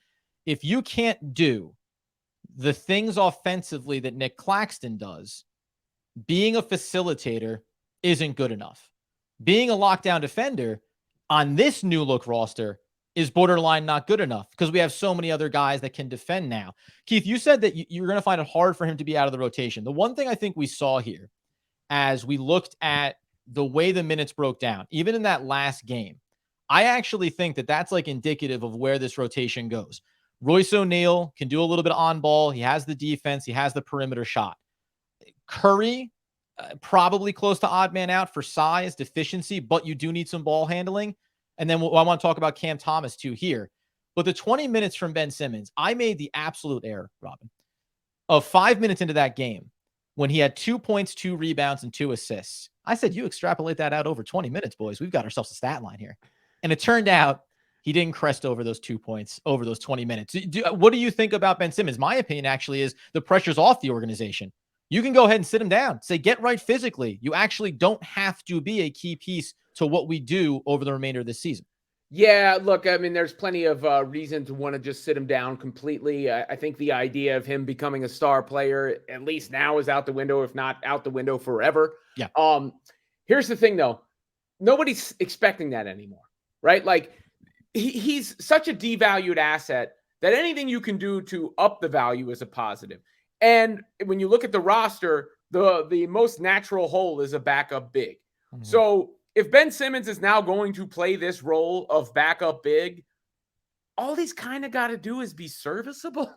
Speaker 1: if you can't do the things offensively that Nick Claxton does, being a facilitator isn't good enough. Being a lockdown defender on this new look roster is borderline not good enough because we have so many other guys that can defend now. Keith, you said that you're going to find it hard for him to be out of the rotation. The one thing I think we saw here as we looked at the way the minutes broke down, even in that last game, I actually think that that's like indicative of where this rotation goes. Royce O'Neal can do a little bit on ball. He has the defense. He has the perimeter shot. Curry, probably close to odd man out for size, deficiency, but you do need some ball handling. And then I want to talk about Cam Thomas too here. But the 20 minutes from Ben Simmons, I made the absolute error, Robin, of 5 minutes into that game when he had 2 points, 2 rebounds, and 2 assists. I said, you extrapolate that out over 20 minutes, boys. We've got ourselves a stat line here. And it turned out he didn't crest over those 2 points over those 20 minutes. What do you think about Ben Simmons? My opinion actually is the pressure's off the organization. You can go ahead and sit him down. Say, get right physically. You actually don't have to be a key piece to what we do over the remainder of this season.
Speaker 3: Yeah, look, I mean, there's plenty of reason to want to just sit him down completely. I think the idea of him becoming a star player, at least now, is out the window, if not out the window forever.
Speaker 1: Yeah.
Speaker 3: Here's the thing, though. Nobody's expecting that anymore, right? Like, he's such a devalued asset that anything you can do to up the value is a positive. And when you look at the roster, the most natural hole is a backup big. Mm-hmm. So if Ben Simmons is now going to play this role of backup big, all he's kind of got to do is be serviceable.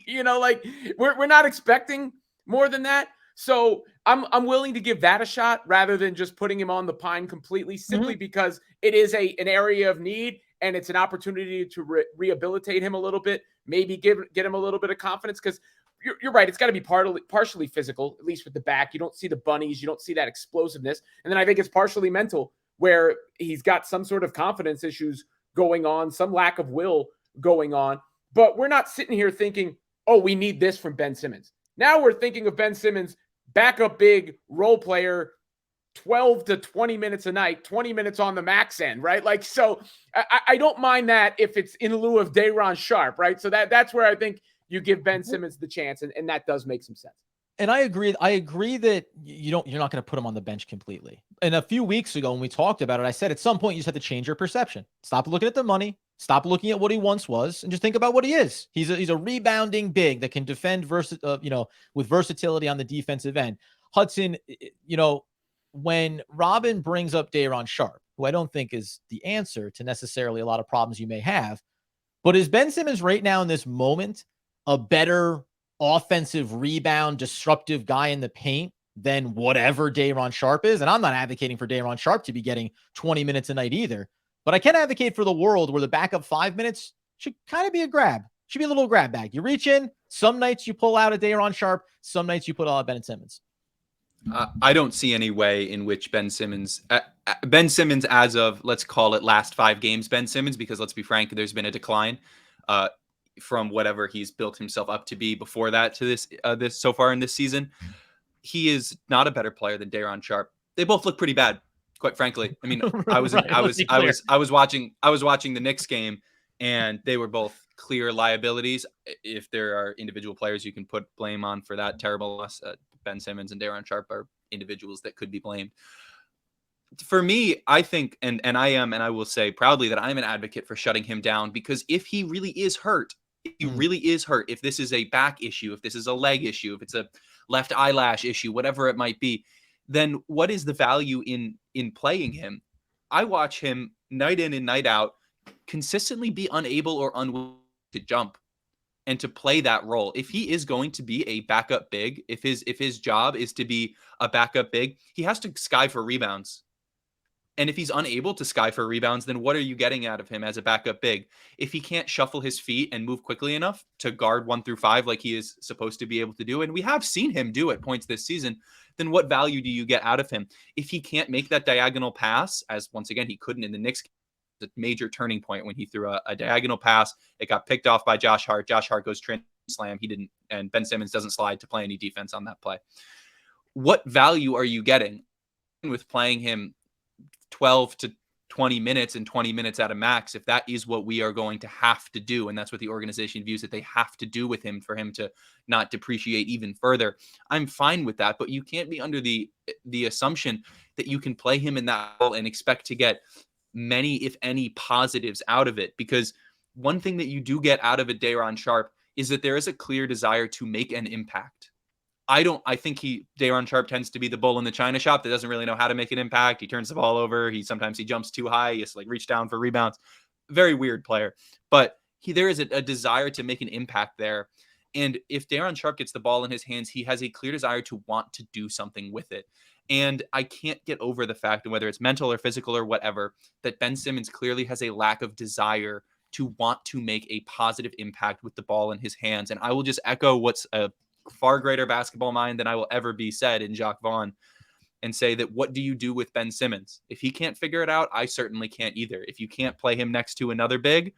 Speaker 3: Like we're not expecting more than that. So I'm willing to give that a shot rather than just putting him on the pine completely, simply because it is an area of need and it's an opportunity to rehabilitate him a little bit, maybe get him a little bit of confidence, because you're right. It's got to be partially physical, at least with the back. You don't see the bunnies. You don't see that explosiveness. And then I think it's partially mental, where he's got some sort of confidence issues going on, some lack of will going on. But we're not sitting here thinking, oh, we need this from Ben Simmons. Now we're thinking of Ben Simmons, backup big role player, 12 to 20 minutes a night, 20 minutes on the max end, right? Like, so I don't mind that if it's in lieu of Day'Ron Sharpe, right? So that's where I think you give Ben Simmons the chance, and that does make some sense.
Speaker 1: And I agree. I agree that you're not going to put him on the bench completely. And a few weeks ago when we talked about it, I said at some point you just have to change your perception. Stop looking at the money. Stop looking at what he once was, and just think about what he is. He's a rebounding big that can defend with versatility on the defensive end. Hudson, when Robin brings up Day'Ron Sharpe, who I don't think is the answer to necessarily a lot of problems you may have, but is Ben Simmons right now in this moment a better offensive rebound, disruptive guy in the paint than whatever Day'Ron Sharpe is? And I'm not advocating for Day'Ron Sharpe to be getting 20 minutes a night either, but I can advocate for the world where the backup 5 minutes should kind of be a grab. Should be a little grab bag. You reach in, some nights you pull out a Day'Ron Sharpe, some nights you put out Ben Simmons.
Speaker 4: I don't see any way in which Ben Simmons as of, let's call it last 5 games, Ben Simmons, because let's be frank, there's been a decline. from whatever he's built himself up to be before that to this so far in this season. He is not a better player than Daron Sharp. They both look pretty bad, quite frankly. I mean, I was watching the Knicks game, and they were both clear liabilities. If there are individual players you can put blame on for that terrible loss, Ben Simmons and Daron Sharp are individuals that could be blamed. For me, I think, and I will say proudly that I'm an advocate for shutting him down, because if he really is hurt, if this is a back issue, if this is a leg issue, if it's a left eyelash issue, whatever it might be, then what is the value in playing him? I watch him night in and night out consistently be unable or unwilling to jump and to play that role. If he is going to be a backup big, if his job is to be a backup big, he has to sky for rebounds. And if he's unable to sky for rebounds, then what are you getting out of him as a backup big? If he can't shuffle his feet and move quickly enough to guard 1 through 5 like he is supposed to be able to do, and we have seen him do at points this season, then what value do you get out of him? If he can't make that diagonal pass, as once again he couldn't in the Knicks, a major turning point when he threw a diagonal pass, it got picked off by Josh Hart. Josh Hart goes slam. He didn't, and Ben Simmons doesn't slide to play any defense on that play. What value are you getting with playing him 12 to 20 minutes and 20 minutes at a max, if that is what we are going to have to do? And that's what the organization views that they have to do with him for him to not depreciate even further. I'm fine with that, but you can't be under the assumption that you can play him in that role and expect to get many, if any, positives out of it. Because one thing that you do get out of a Daron Sharp is that there is a clear desire to make an impact. I think Daron Sharp tends to be the bull in the china shop that doesn't really know how to make an impact. He turns the ball over. Sometimes he jumps too high. He has to reach down for rebounds. Very weird player, but there is a desire to make an impact there. And if Daron Sharp gets the ball in his hands, he has a clear desire to want to do something with it. And I can't get over the fact, and whether it's mental or physical or whatever, that Ben Simmons clearly has a lack of desire to want to make a positive impact with the ball in his hands. And I will just echo what's a far greater basketball mind than I will ever be said in Jacques Vaughn, and say that what do you do with Ben Simmons? If he can't figure it out, I certainly can't either. If you can't play him next to another big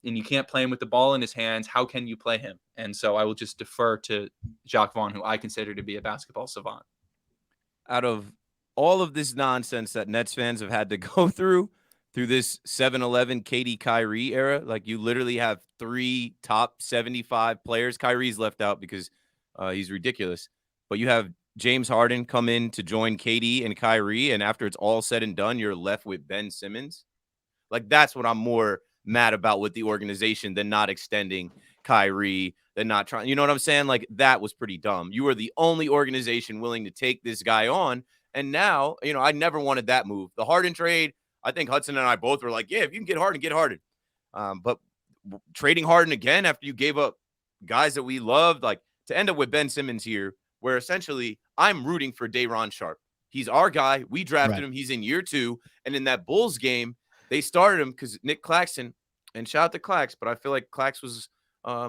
Speaker 4: and you can't play him with the ball in his hands, how can you play him? And so I will just defer to Jacques Vaughn, who I consider to be a basketball savant.
Speaker 5: Out of all of this nonsense that Nets fans have had to go through this 7-11 KD Kyrie era, you literally have 3 top 75 players. Kyrie's left out because he's ridiculous. But you have James Harden come in to join KD and Kyrie, and after it's all said and done, you're left with Ben Simmons. That's what I'm more mad about with the organization than not extending Kyrie, than not trying. You know what I'm saying? That was pretty dumb. You were the only organization willing to take this guy on, and now, I never wanted that move. The Harden trade, I think Hudson and I both were yeah, if you can get Harden, get Harden. But trading Harden again after you gave up guys that we loved, to end up with Ben Simmons here, where essentially I'm rooting for Daron Sharp. He's our guy. We drafted him. He's in year 2. And in that Bulls game, they started him because Nick Claxton, and shout out to Clax, but I feel like Clax was a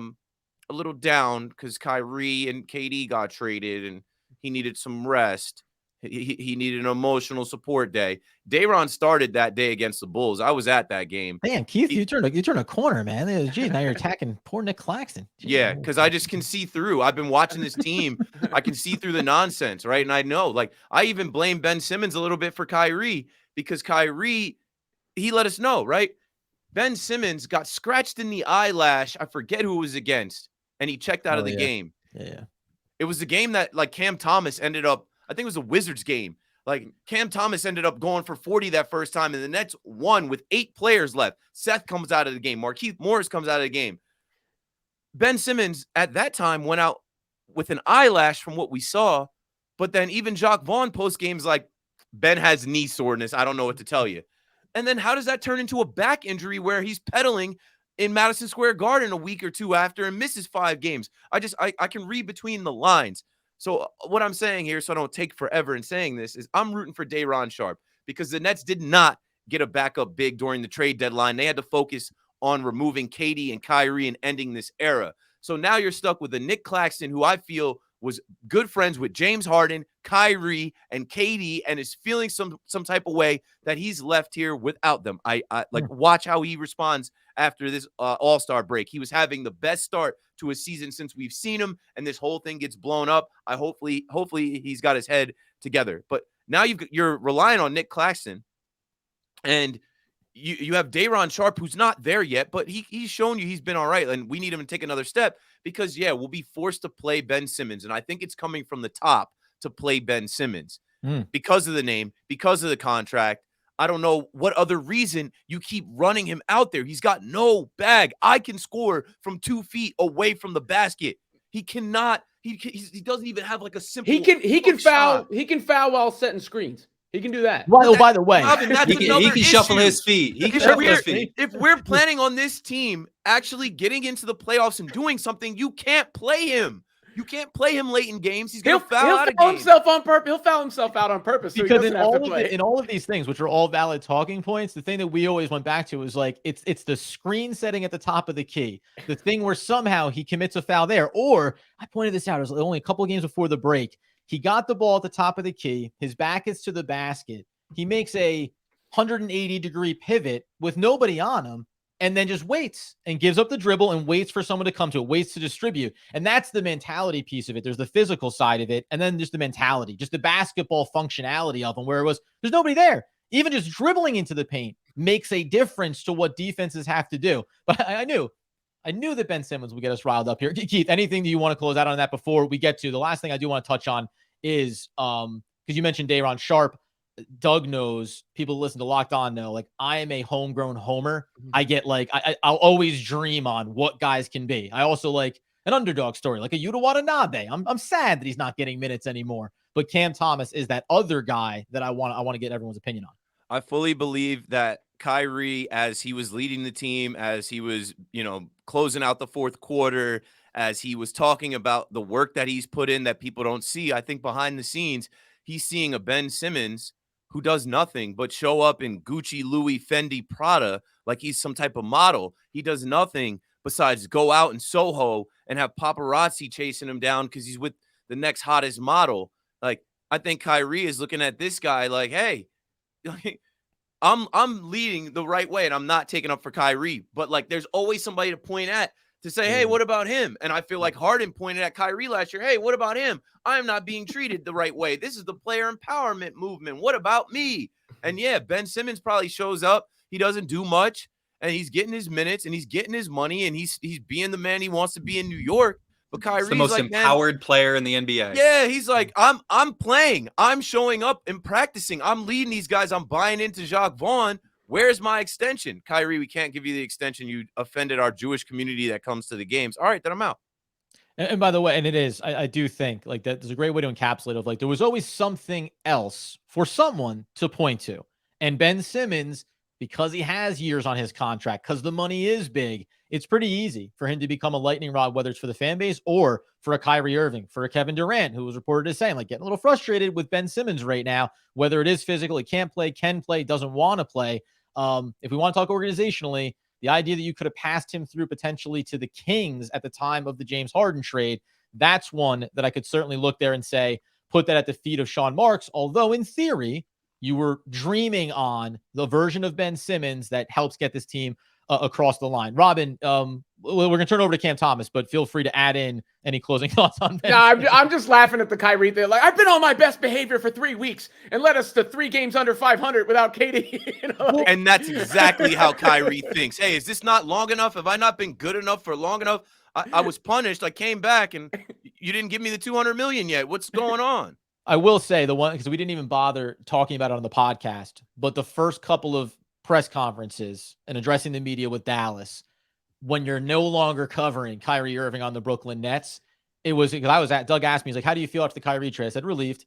Speaker 5: little down because Kyrie and KD got traded and he needed some rest. He needed an emotional support day. Daron started that day against the Bulls. I was at that game.
Speaker 1: Man, Keith, you turn a corner, man. Geez, now you're attacking poor Nick Claxton. Jeez,
Speaker 5: yeah, because I just can see through. I've been watching this team. I can see through the nonsense, right? And I know, I even blame Ben Simmons a little bit for Kyrie, because Kyrie, he let us know, right? Ben Simmons got scratched in the eyelash. I forget who it was against, and he checked out of the game.
Speaker 1: Yeah.
Speaker 5: It was the game that Cam Thomas ended up, I think it was a Wizards game. Cam Thomas ended up going for 40 that first time, and the Nets won with 8 players left. Seth comes out of the game. Markieff Morris comes out of the game. Ben Simmons at that time went out with an eyelash from what we saw, but then even Jacques Vaughn post games Ben has knee soreness. I don't know what to tell you. And then how does that turn into a back injury where he's pedaling in Madison Square Garden a week or 2 after and misses 5 games? I can read between the lines. So what I'm saying here, so I don't take forever in saying this, is I'm rooting for Daron Sharp, because the Nets did not get a backup big during the trade deadline. They had to focus on removing KD and Kyrie and ending this era. So now you're stuck with a Nick Claxton, who I feel was good friends with James Harden, Kyrie, and KD, and is feeling some type of way that he's left here without them. I watch how he responds after this All-Star break. He was having the best start to a season since we've seen him, and this whole thing gets blown up. Hopefully he's got his head together. But now you're relying on Nick Claxton, and you have Day'Ron Sharpe, who's not there yet, but he's shown you he's been all right, and we need him to take another step because, we'll be forced to play Ben Simmons, and I think it's coming from the top to play Ben Simmons because of the name, because of the contract. I don't know what other reason you keep running him out there. He's got no bag. I can score from 2 feet away from the basket. He cannot. He doesn't even have like a simple.
Speaker 3: He can foul.
Speaker 5: shot.
Speaker 3: He can foul while setting screens. He can do that.
Speaker 1: Well, by the way,
Speaker 5: Robin, that's
Speaker 4: He
Speaker 5: another
Speaker 4: can shuffle
Speaker 5: issue.
Speaker 4: his feet. He can shuffle his feet.
Speaker 5: If we're planning on this team actually getting into the playoffs and doing something, you can't play him. You can't play him late in games. He's going to foul out of games.
Speaker 3: Himself on purpose. He'll foul himself out on purpose. So
Speaker 1: because
Speaker 3: he
Speaker 1: in
Speaker 3: doesn't have to
Speaker 1: all,
Speaker 3: play.
Speaker 1: in all of these things, which are all valid talking points, the thing that we always went back to was like, it's the screen setting at the top of the key. The thing where somehow he commits a foul there. Or I pointed this out, it was only a couple of games before the break. He got the ball at the top of the key. His back is to the basket. He makes a 180-degree pivot with nobody on him, and then just waits and gives up the dribble and waits for someone to come to it, waits to distribute. And that's the mentality piece of it. There's the physical side of it, and then just the mentality, just the basketball functionality of them, where it was, there's nobody there. Even just dribbling into the paint makes a difference to what defenses have to do. But I knew that Ben Simmons would get us riled up here. Keith, anything that you want to close out on that before we get to the last thing I do want to touch on is, because you mentioned Day'Ron Sharpe. Doug knows, people who listen to Locked On know, like, I am a homegrown homer. I get like, I'll always dream on what guys can be. I also like an underdog story, like a Yuta Watanabe. I'm sad that he's not getting minutes anymore, but Cam Thomas is that other guy that I want to get everyone's opinion on.
Speaker 5: I fully believe that Kyrie, as he was leading the team, as he was, closing out the fourth quarter, as he was talking about the work that he's put in that people don't see, I think behind the scenes, he's seeing a Ben Simmons who does nothing but show up in Gucci, Louis, Fendi, Prada like he's some type of model. He does nothing besides go out in Soho and have paparazzi chasing him down because he's with the next hottest model. Like, I think Kyrie is looking at this guy like, hey, I'm leading the right way and I'm not taking up for Kyrie. But, like, there's always somebody to point at to say, hey, what about him? And I feel like Harden pointed at Kyrie last year. Hey, what about him? I am not being treated the right way. This is the player empowerment movement. What about me? And Ben Simmons probably shows up. He doesn't do much, and he's getting his minutes, and he's getting his money, and he's being the man he wants to be in New York. But Kyrie's
Speaker 4: the most empowered player in the NBA.
Speaker 5: Yeah, he's like, I'm playing. I'm showing up and practicing. I'm leading these guys. I'm buying into Jacques Vaughn. Where's my extension? Kyrie, we can't give you the extension. You offended our Jewish community that comes to the games. All right, then I'm out.
Speaker 1: And by the way, and it is, I do think like that there's a great way to encapsulate of like, there was always something else for someone to point to. And Ben Simmons, because he has years on his contract, because the money is big, it's pretty easy for him to become a lightning rod, whether it's for the fan base or for a Kyrie Irving, for a Kevin Durant, who was reported as saying, like, getting a little frustrated with Ben Simmons right now, whether it is physical, he can't play, can play, doesn't want to play. If we want to talk organizationally, the idea that you could have passed him through potentially to the Kings at the time of the James Harden trade, that's one that I could certainly look there and say, put that at the feet of Sean Marks. Although in theory, you were dreaming on the version of Ben Simmons that helps get this team across the line. Robin, we're going to turn over to Cam Thomas, but feel free to add in any closing thoughts on Ben.
Speaker 3: No, I'm just laughing at the Kyrie thing. Like, I've been on my best behavior for 3 weeks and led us to 3 games under 500 without KD.
Speaker 5: And that's exactly how Kyrie thinks. Hey, is this not long enough? Have I not been good enough for long enough? I was punished. I came back and you didn't give me the $200 million yet. What's going on?
Speaker 1: I will say the one, because we didn't even bother talking about it on the podcast, but the first couple of press conferences and addressing the media with Dallas, when you're no longer covering Kyrie Irving on the Brooklyn Nets, it was, because Doug asked me, he's like, how do you feel after the Kyrie trade? I said, relieved,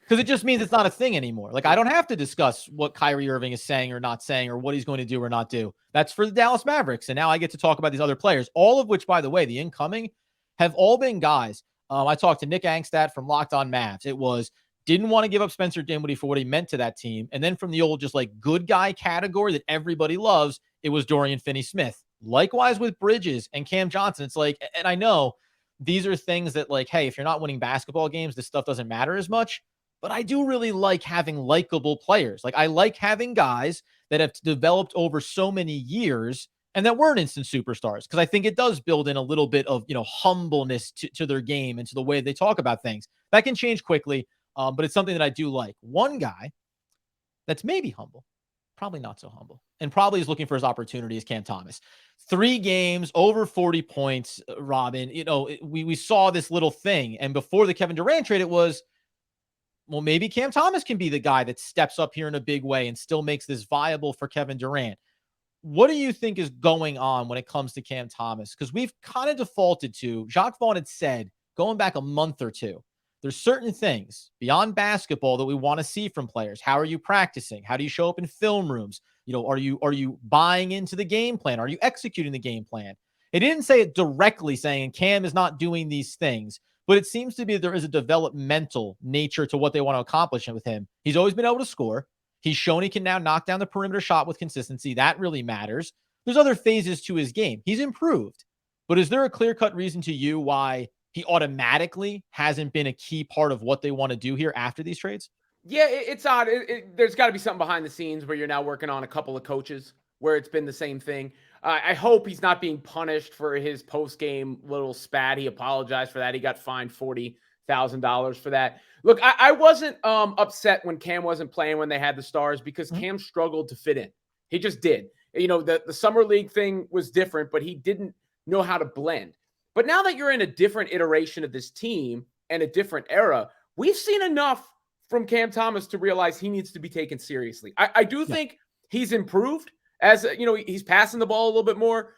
Speaker 1: because it just means it's not a thing anymore. Like, I don't have to discuss what Kyrie Irving is saying or not saying, or what he's going to do or not do. That's for the Dallas Mavericks. And now I get to talk about these other players, all of which, by the way, the incoming have all been guys. I talked to Nick Angstad from Locked On Mavs. It was, didn't want to give up Spencer Dinwiddie for what he meant to that team. And then from the old just like good guy category that everybody loves, it was Dorian Finney-Smith. Likewise with Bridges and Cam Johnson. It's like, and I know these are things that, like, hey, if you're not winning basketball games, this stuff doesn't matter as much. But I do really like having likable players. Like, I like having guys that have developed over so many years and that weren't instant superstars, because I think it does build in a little bit of, humbleness to their game and to the way they talk about things. That can change quickly, but it's something that I do like. One guy that's maybe humble, probably not so humble, and probably is looking for his opportunity is Cam Thomas. 3 games, over 40 points, Robin. We saw this little thing, and before the Kevin Durant trade, it was, well, maybe Cam Thomas can be the guy that steps up here in a big way and still makes this viable for Kevin Durant. What do you think is going on when it comes to Cam Thomas? Because we've kind of defaulted to, Jacques Vaughn had said, going back a month or two, there's certain things beyond basketball that we want to see from players. How are you practicing? How do you show up in film rooms? Are you buying into the game plan? Are you executing the game plan? It didn't say it directly saying Cam is not doing these things, but it seems to be there is a developmental nature to what they want to accomplish with him. He's always been able to score. He's shown he can now knock down the perimeter shot with consistency. That really matters. There's other phases to his game. He's improved. But is there a clear-cut reason to you why he automatically hasn't been a key part of what they want to do here after these trades?
Speaker 3: Yeah, it's odd. There's got to be something behind the scenes where you're now working on a couple of coaches where it's been the same thing. I hope he's not being punished for his post-game little spat. He apologized for that. He got fined $40,000 for that. Look, I wasn't upset when Cam wasn't playing when they had the stars, because Cam struggled to fit in. He just did. The summer league thing was different, but he didn't know how to blend. But now that you're in a different iteration of this team and a different era, we've seen enough from Cam Thomas to realize he needs to be taken seriously. I do think he's improved. As he's passing the ball a little bit more,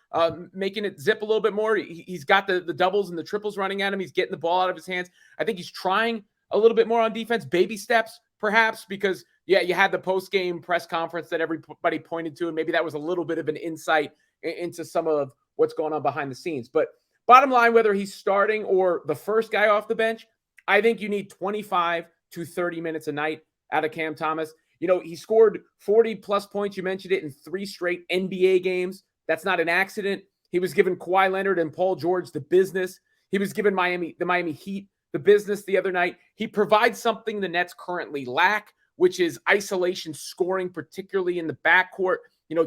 Speaker 3: making it zip a little bit more. He's got the doubles and the triples running at him. He's getting the ball out of his hands. I think he's trying a little bit more on defense, baby steps, perhaps, because, you had the post-game press conference that everybody pointed to, and maybe that was a little bit of an insight into some of what's going on behind the scenes. But bottom line, whether he's starting or the first guy off the bench, I think you need 25 to 30 minutes a night out of Cam Thomas. He scored 40-plus points. You mentioned it in 3 straight NBA games. That's not an accident. He was giving Kawhi Leonard and Paul George the business. He was giving the Miami Heat the business the other night. He provides something the Nets currently lack, which is isolation scoring, particularly in the backcourt.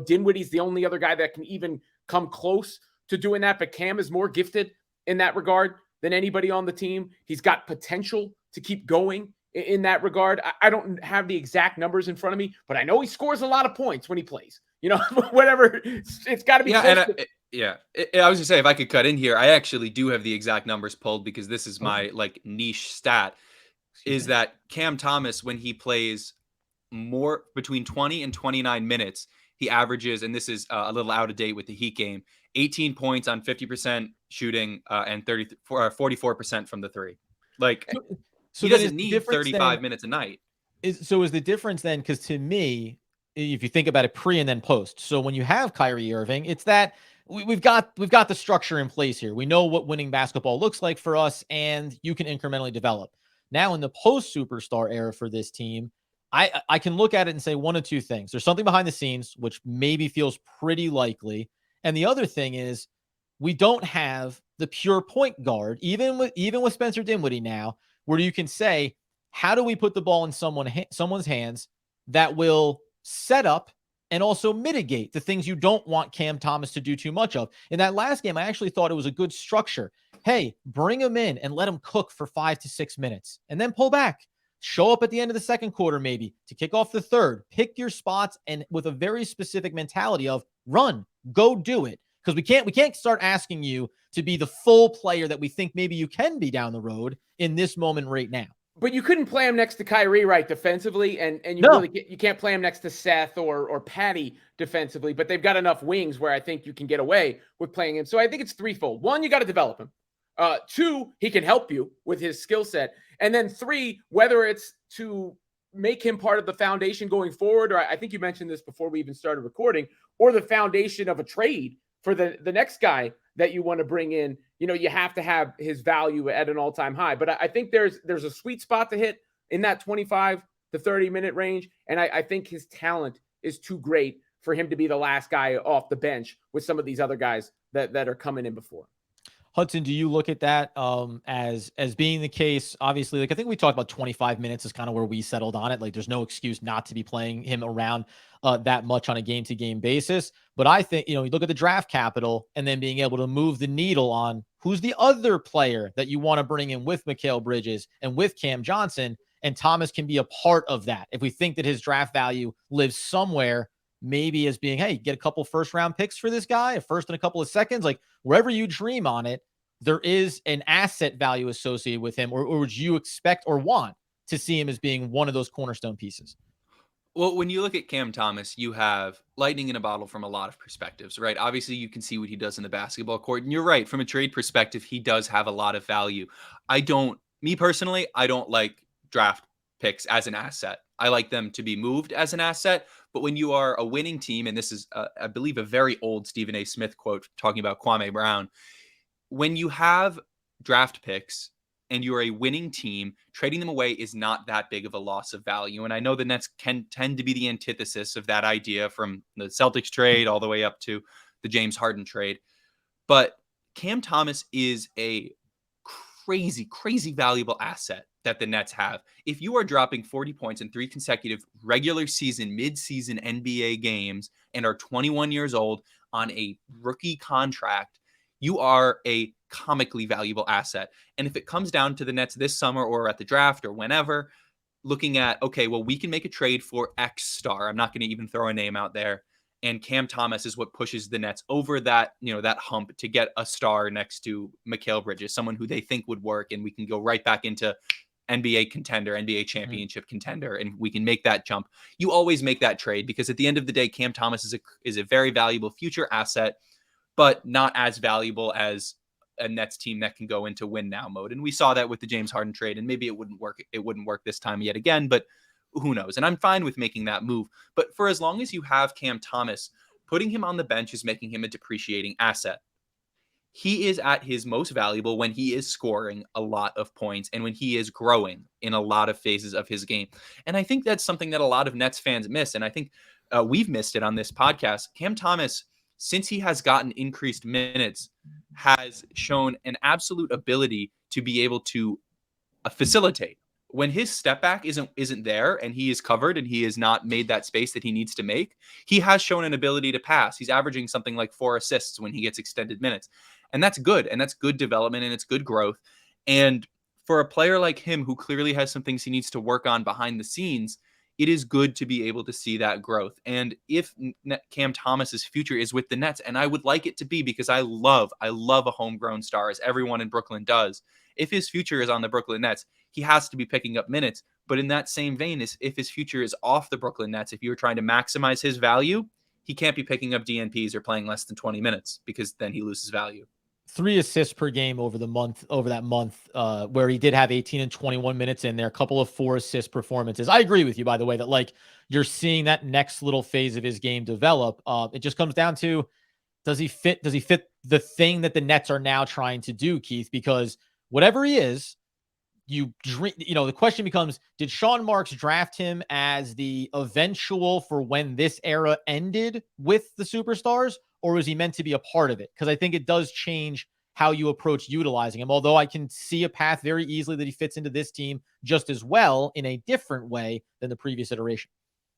Speaker 3: Dinwiddie's the only other guy that can even come close to doing that, but Cam is more gifted in that regard than anybody on the team. He's got potential to keep going in that regard. I don't have the exact numbers in front of me, but I know he scores a lot of points when he plays. Whatever, it's got to be.
Speaker 4: I was gonna say, if I could cut in here, I actually do have the exact numbers pulled, because this is my niche stat. Is that Cam Thomas, when he plays more between 20 and 29 minutes, he averages, and this is a little out of date with the Heat game, 18 points on 50% shooting and 44% from the three. So he doesn't need 35 minutes a night.
Speaker 1: Is the difference then, because to me, if you think about it pre and then post, so when you have Kyrie Irving, it's that we've got the structure in place here. We know what winning basketball looks like for us, and you can incrementally develop. Now in the post superstar era for this team, I can look at it and say one of two things. There's something behind the scenes, which maybe feels pretty likely. And the other thing is, we don't have the pure point guard, even with Spencer Dinwiddie now, where you can say, how do we put the ball in someone's hands that will set up and also mitigate the things you don't want Cam Thomas to do too much of? In that last game, I actually thought it was a good structure. Hey, bring him in and let him cook for 5 to 6 minutes and then pull back. Show up at the end of the second quarter, maybe to kick off the third. Pick your spots, and with a very specific mentality of run, go do it. Because we can't start asking you to be the full player that we think maybe you can be down the road in this moment right now.
Speaker 3: But you couldn't play him next to Kyrie, right, defensively, and you can't play him next to Seth or Patty defensively. But they've got enough wings where I think you can get away with playing him. So I think it's threefold. 1, you got to develop him. 2, he can help you with his skill set. And then 3, whether it's to make him part of the foundation going forward, or I think you mentioned this before we even started recording, or the foundation of a trade for the next guy that you want to bring in, you have to have his value at an all-time high. But I think there's a sweet spot to hit in that 25 to 30-minute range, and I think his talent is too great for him to be the last guy off the bench with some of these other guys that are coming in before.
Speaker 1: Hudson, do you look at that as being the case? Obviously, like I think we talked about 25 minutes is kind of where we settled on it. Like there's no excuse not to be playing him around that much on a game-to-game basis. But I think, you look at the draft capital and then being able to move the needle on who's the other player that you want to bring in with Mikal Bridges and with Cam Johnson, and Thomas can be a part of that. If we think that his draft value lives somewhere, maybe as being, hey, get a couple first round picks for this guy, a first and a couple of seconds, like wherever you dream on it, there is an asset value associated with him, or would you expect or want to see him as being one of those cornerstone pieces?
Speaker 4: Well, when you look at Cam Thomas, you have lightning in a bottle from a lot of perspectives, right? Obviously, you can see what he does in the basketball court. And you're right, from a trade perspective, he does have a lot of value. Me personally, I don't like draft picks as an asset. I like them to be moved as an asset. But when you are a winning team, and this is, I believe, a very old Stephen A. Smith quote talking about Kwame Brown, when you have draft picks and you're a winning team, trading them away is not that big of a loss of value. And I know the Nets can tend to be the antithesis of that idea, from the Celtics trade all the way up to the James Harden trade. But Cam Thomas is a crazy, crazy valuable asset that the Nets have. If you are dropping 40 points in 3 consecutive regular season, mid-season NBA games and are 21 years old on a rookie contract, you are a comically valuable asset. And if it comes down to the Nets this summer or at the draft or whenever, looking at, okay, well, we can make a trade for X star. I'm not going to even throw a name out there. And Cam Thomas is what pushes the Nets over that, that hump to get a star next to Mikal Bridges, someone who they think would work. And we can go right back into NBA contender, NBA championship contender, and we can make that jump. You always make that trade because at the end of the day, Cam Thomas is a very valuable future asset, but not as valuable as a Nets team that can go into win now mode. And we saw that with the James Harden trade, and maybe it wouldn't work. It wouldn't work this time yet again, but who knows? And I'm fine with making that move. But for as long as you have Cam Thomas, putting him on the bench is making him a depreciating asset. He is at his most valuable when he is scoring a lot of points and when he is growing in a lot of phases of his game. And I think that's something that a lot of Nets fans miss. And I think we've missed it on this podcast. Cam Thomas, since he has gotten increased minutes, has shown an absolute ability to be able to facilitate. When his step back isn't there and he is covered and he has not made that space that he needs to make, he has shown an ability to pass. He's averaging something like 4 assists when he gets extended minutes. And that's good. And that's good development and it's good growth. And for a player like him, who clearly has some things he needs to work on behind the scenes, it is good to be able to see that growth. And if Cam Thomas's future is with the Nets, and I would like it to be, because I love a homegrown star, as everyone in Brooklyn does. If his future is on the Brooklyn Nets, he has to be picking up minutes. But in that same vein, if his future is off the Brooklyn Nets, if you're trying to maximize his value, he can't be picking up DNPs or playing less than 20 minutes, because then he loses value.
Speaker 1: 3 assists per game over that month, where he did have 18 and 21 minutes in there, a couple of 4 assist performances. I agree with you, by the way, that like you're seeing that next little phase of his game develop. It just comes down to, does he fit the thing that the Nets are now trying to do, Keith? Because whatever he is, the question becomes, did Sean Marks draft him as the eventual for when this era ended with the superstars, or was he meant to be a part of it? Because I think it does change how you approach utilizing him. Although I can see a path very easily that he fits into this team just as well in a different way than the previous iteration.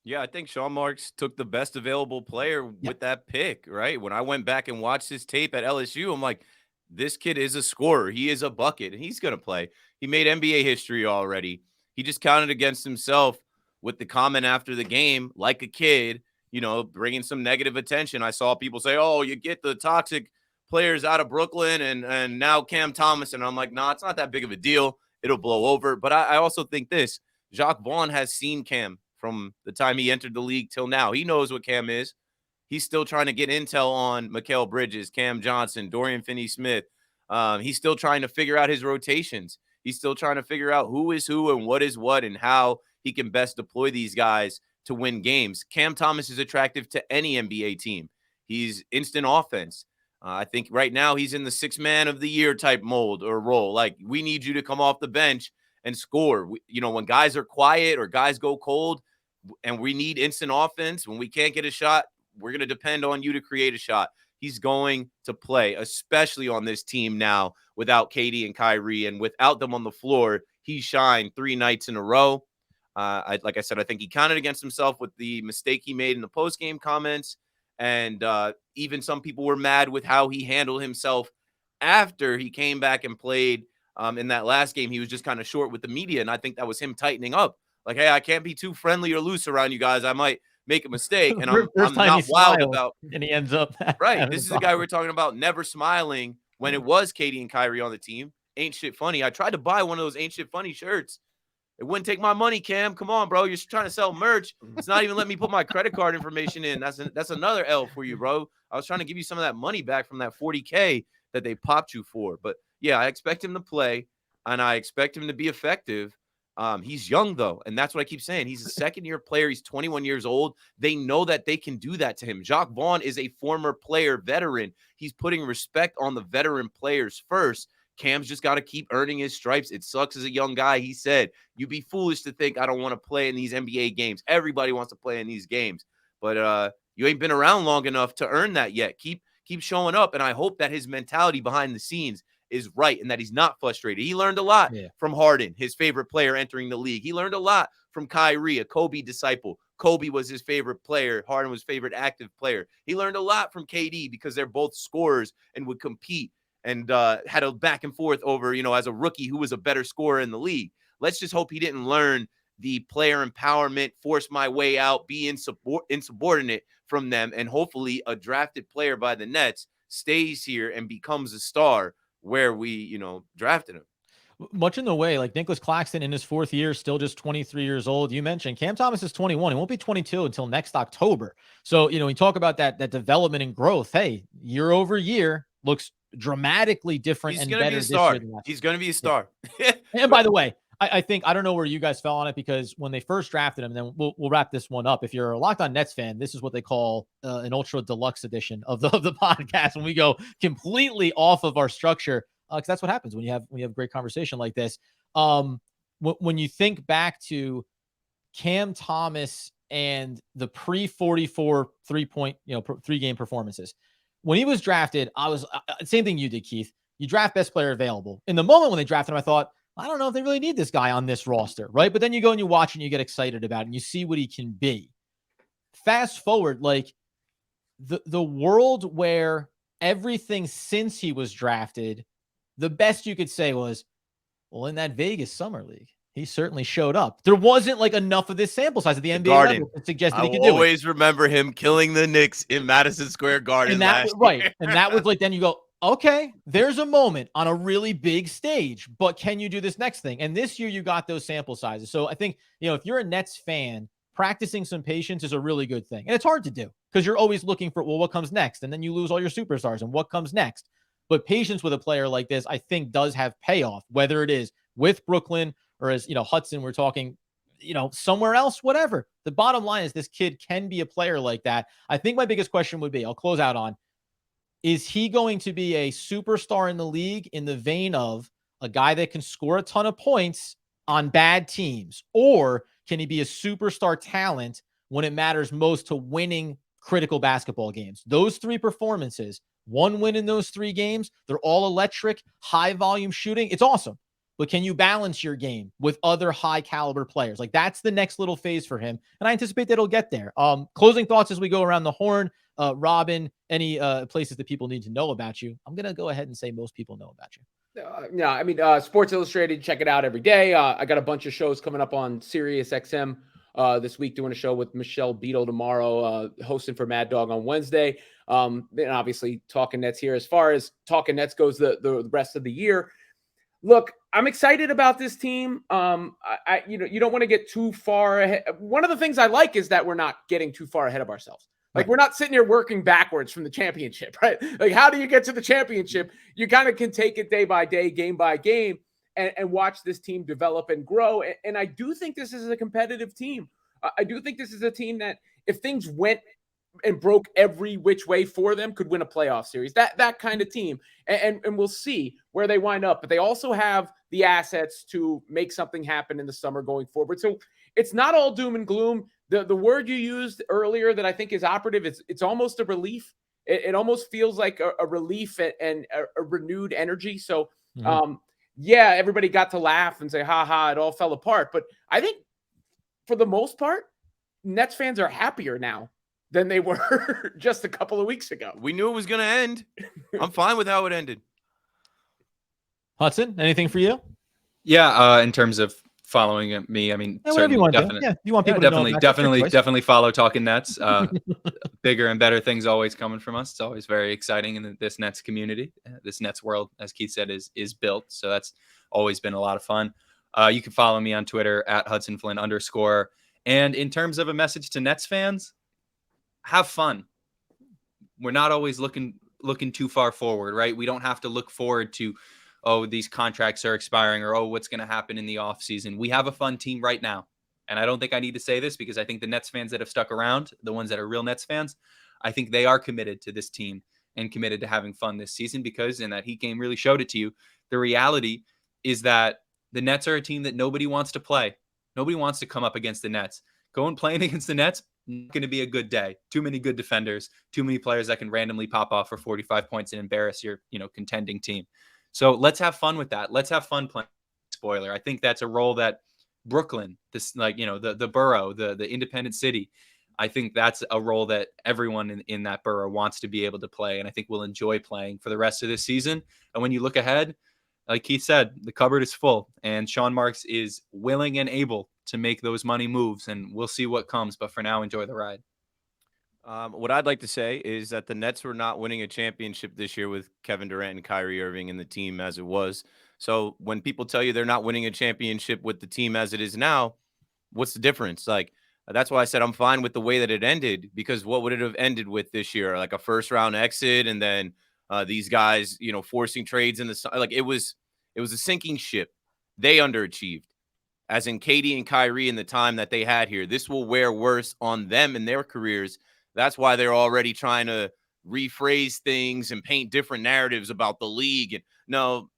Speaker 5: Yeah, I think Sean Marks took the best available player with that pick, right? When I went back and watched his tape at LSU, I'm like, this kid is a scorer. He is a bucket, and he's going to play. He made NBA history already. He just counted against himself with the comment after the game, like a kid, bringing some negative attention. I saw people say, oh, you get the toxic players out of Brooklyn and now Cam Thomas. And I'm like, nah, it's not that big of a deal. It'll blow over. But I also think this, Jacques Vaughn has seen Cam from the time he entered the league till now. He knows what Cam is. He's still trying to get intel on Mikal Bridges, Cam Johnson, Dorian Finney-Smith. He's still trying to figure out his rotations. He's still trying to figure out who is who and what is what and how he can best deploy these guys to win games. Cam Thomas is attractive to any NBA team. He's instant offense. I think right now he's in the 6th man of the year type mold or role. Like, we need you to come off the bench and score. When guys are quiet or guys go cold and we need instant offense, when we can't get a shot, we're going to depend on you to create a shot. He's going to play, especially on this team now without KD and Kyrie, and without them on the floor. He shined 3 nights in a row. Like I said, I think he counted against himself with the mistake he made in the post-game comments. And even some people were mad with how he handled himself after he came back and played in that last game. He was just kind of short with the media, and I think that was him tightening up. Like, hey, I can't be too friendly or loose around you guys. I might make a mistake, and I'm not wild about.
Speaker 1: And he ends up
Speaker 5: right. This is the guy we're talking about, never smiling when it was KD and Kyrie on the team. Ain't shit funny. I tried to buy one of those ain't shit funny shirts. It wouldn't take my money, Cam. Come on, bro. You're trying to sell merch. It's not even letting me put my credit card information in. That's another L for you, bro. I was trying to give you some of that money back from that $40K that they popped you for. But yeah, I expect him to play, and I expect him to be effective. He's young, though, and that's what I keep saying. He's a second-year player. He's 21 years old. They know that they can do that to him. Jacques Vaughn is a former player, veteran. He's putting respect on the veteran players first. Cam's just got to keep earning his stripes. It sucks as a young guy. He said, you'd be foolish to think I don't want to play in these NBA games. Everybody wants to play in these games. But you ain't been around long enough to earn that yet. Keep showing up, and I hope that his mentality behind the scenes is right and that he's not frustrated. He learned a lot from Harden, his favorite player entering the league. He learned a lot from Kyrie, a Kobe disciple. Kobe was his favorite player. Harden was favorite active player. He learned a lot from KD because they're both scorers and would compete and had a back and forth over, as a rookie, who was a better scorer in the league. Let's just hope he didn't learn the player empowerment, force my way out, be insubordinate from them, and hopefully a drafted player by the Nets stays here and becomes a star where we, drafted him.
Speaker 1: Much in the way, like Nicholas Claxton in his 4th year, still just 23 years old. You mentioned Cam Thomas is 21. He won't be 22 until next October. So, we talk about that development and growth. Hey, year over year looks dramatically different and better this year than last.
Speaker 5: He's going to be a star.
Speaker 1: And by the way, I think, I don't know where you guys fell on it, because when they first drafted him, and then we'll wrap this one up. If you're a Locked On Nets fan, this is what they call an ultra deluxe edition of the podcast, when we go completely off of our structure, because that's what happens when you have great conversation like this. When you think back to Cam Thomas and the pre-44 3-point, 3-game performances, when he was drafted, I was same thing you did, Keith. You draft best player available. In the moment when they drafted him, I thought, I don't know if they really need this guy on this roster, right? But then you go and you watch and you get excited about it and you see what he can be. Fast forward, like the world where everything since he was drafted, the best you could say was, well, in that Vegas Summer League, he certainly showed up. There wasn't like enough of this sample size at the NBA level to suggest that he could do it. I
Speaker 5: always remember him killing the Knicks in Madison Square Garden last year.
Speaker 1: Right. And that was like, then you go, okay, there's a moment on a really big stage, but can you do this next thing? And this year you got those sample sizes. So I think, if you're a Nets fan, practicing some patience is a really good thing. And it's hard to do because you're always looking for, well, what comes next? And then you lose all your superstars and what comes next? But patience with a player like this, I think, does have payoff, whether it is with Brooklyn or as, Hudson, we're talking, somewhere else, whatever. The bottom line is this kid can be a player like that. I think my biggest question would be, I'll close out on, is he going to be a superstar in the league in the vein of a guy that can score a ton of points on bad teams? Or can he be a superstar talent when it matters most to winning critical basketball games? Those 3 performances, 1 win in those 3 games, they're all electric, high volume shooting. It's awesome. But can you balance your game with other high caliber players? Like, that's the next little phase for him. And I anticipate that he'll get there. Closing thoughts as we go around the horn. Robin, any places that people need to know about you? I'm going to go ahead and say most people know about you.
Speaker 3: Sports Illustrated, check it out every day. I got a bunch of shows coming up on Sirius XM this week, doing a show with Michelle Beadle tomorrow, hosting for Mad Dog on Wednesday. And obviously Talkin Nets here. As far as Talkin Nets goes the rest of the year, look, I'm excited about this team. You don't want to get too far ahead. One of the things I like is that we're not getting too far ahead of ourselves. Like, we're not sitting here working backwards from the championship, right? Like, how do you get to the championship? You kind of can take it day by day, game by game, and watch this team develop and grow. And I do think this is a competitive team. I do think this is a team that, if things went and broke every which way for them, could win a playoff series. That kind of team. And we'll see where they wind up. But they also have the assets to make something happen in the summer going forward. So it's not all doom and gloom. The word you used earlier that I think is operative, it's almost a relief. It almost feels like a relief and a renewed energy. So,
Speaker 1: Mhm.
Speaker 3: yeah, everybody got to laugh and say, ha ha, it all fell apart. But I think for the most part, Nets fans are happier now than they were just a couple of weeks ago.
Speaker 5: We knew it was going to end. I'm fine with how it ended.
Speaker 1: Hudson, anything for you?
Speaker 4: Yeah, in terms of following me, I mean,
Speaker 1: Yeah, whatever you
Speaker 4: certainly,
Speaker 1: want to do.
Speaker 4: definitely,
Speaker 1: Yeah, you want people to know about it,
Speaker 4: definitely follow Talkin Nets. Bigger and better things always coming from us. It's always very exciting in this Nets community. This Nets world, as Keith said, is built. So that's always been a lot of fun. You can follow me on Twitter at Hudson Flynn _. And in terms of a message to Nets fans, have fun. We're not always looking too far forward, right? We don't have to look forward to, oh, these contracts are expiring, or, oh, what's going to happen in the offseason. We have a fun team right now. And I don't think I need to say this, because I think the Nets fans that have stuck around, the ones that are real Nets fans, I think they are committed to this team and committed to having fun this season, because in that Heat game really showed it to you. The reality is that the Nets are a team that nobody wants to play. Nobody wants to come up against the Nets. Going playing against the Nets, not going to be a good day. Too many good defenders, too many players that can randomly pop off for 45 points and embarrass your, contending team. So let's have fun with that. Let's have fun playing spoiler. I think that's a role that Brooklyn, this, the borough, the independent city, I think that's a role that everyone in that borough wants to be able to play, and I think we'll enjoy playing for the rest of this season. And when you look ahead, like Keith said, the cupboard is full, and Sean Marks is willing and able to make those money moves, and we'll see what comes. But for now, enjoy the ride.
Speaker 5: What I'd like to say is that the Nets were not winning a championship this year with Kevin Durant and Kyrie Irving in the team as it was. So when people tell you they're not winning a championship with the team as it is now, what's the difference? Like, that's why I said I'm fine with the way that it ended, because what would it have ended with this year? Like a first round exit, and then these guys, forcing trades in the, like, it was a sinking ship. They underachieved, as in KD and Kyrie in the time that they had here. This will wear worse on them in their careers. That's why they're already trying to rephrase things and paint different narratives about the league. And no,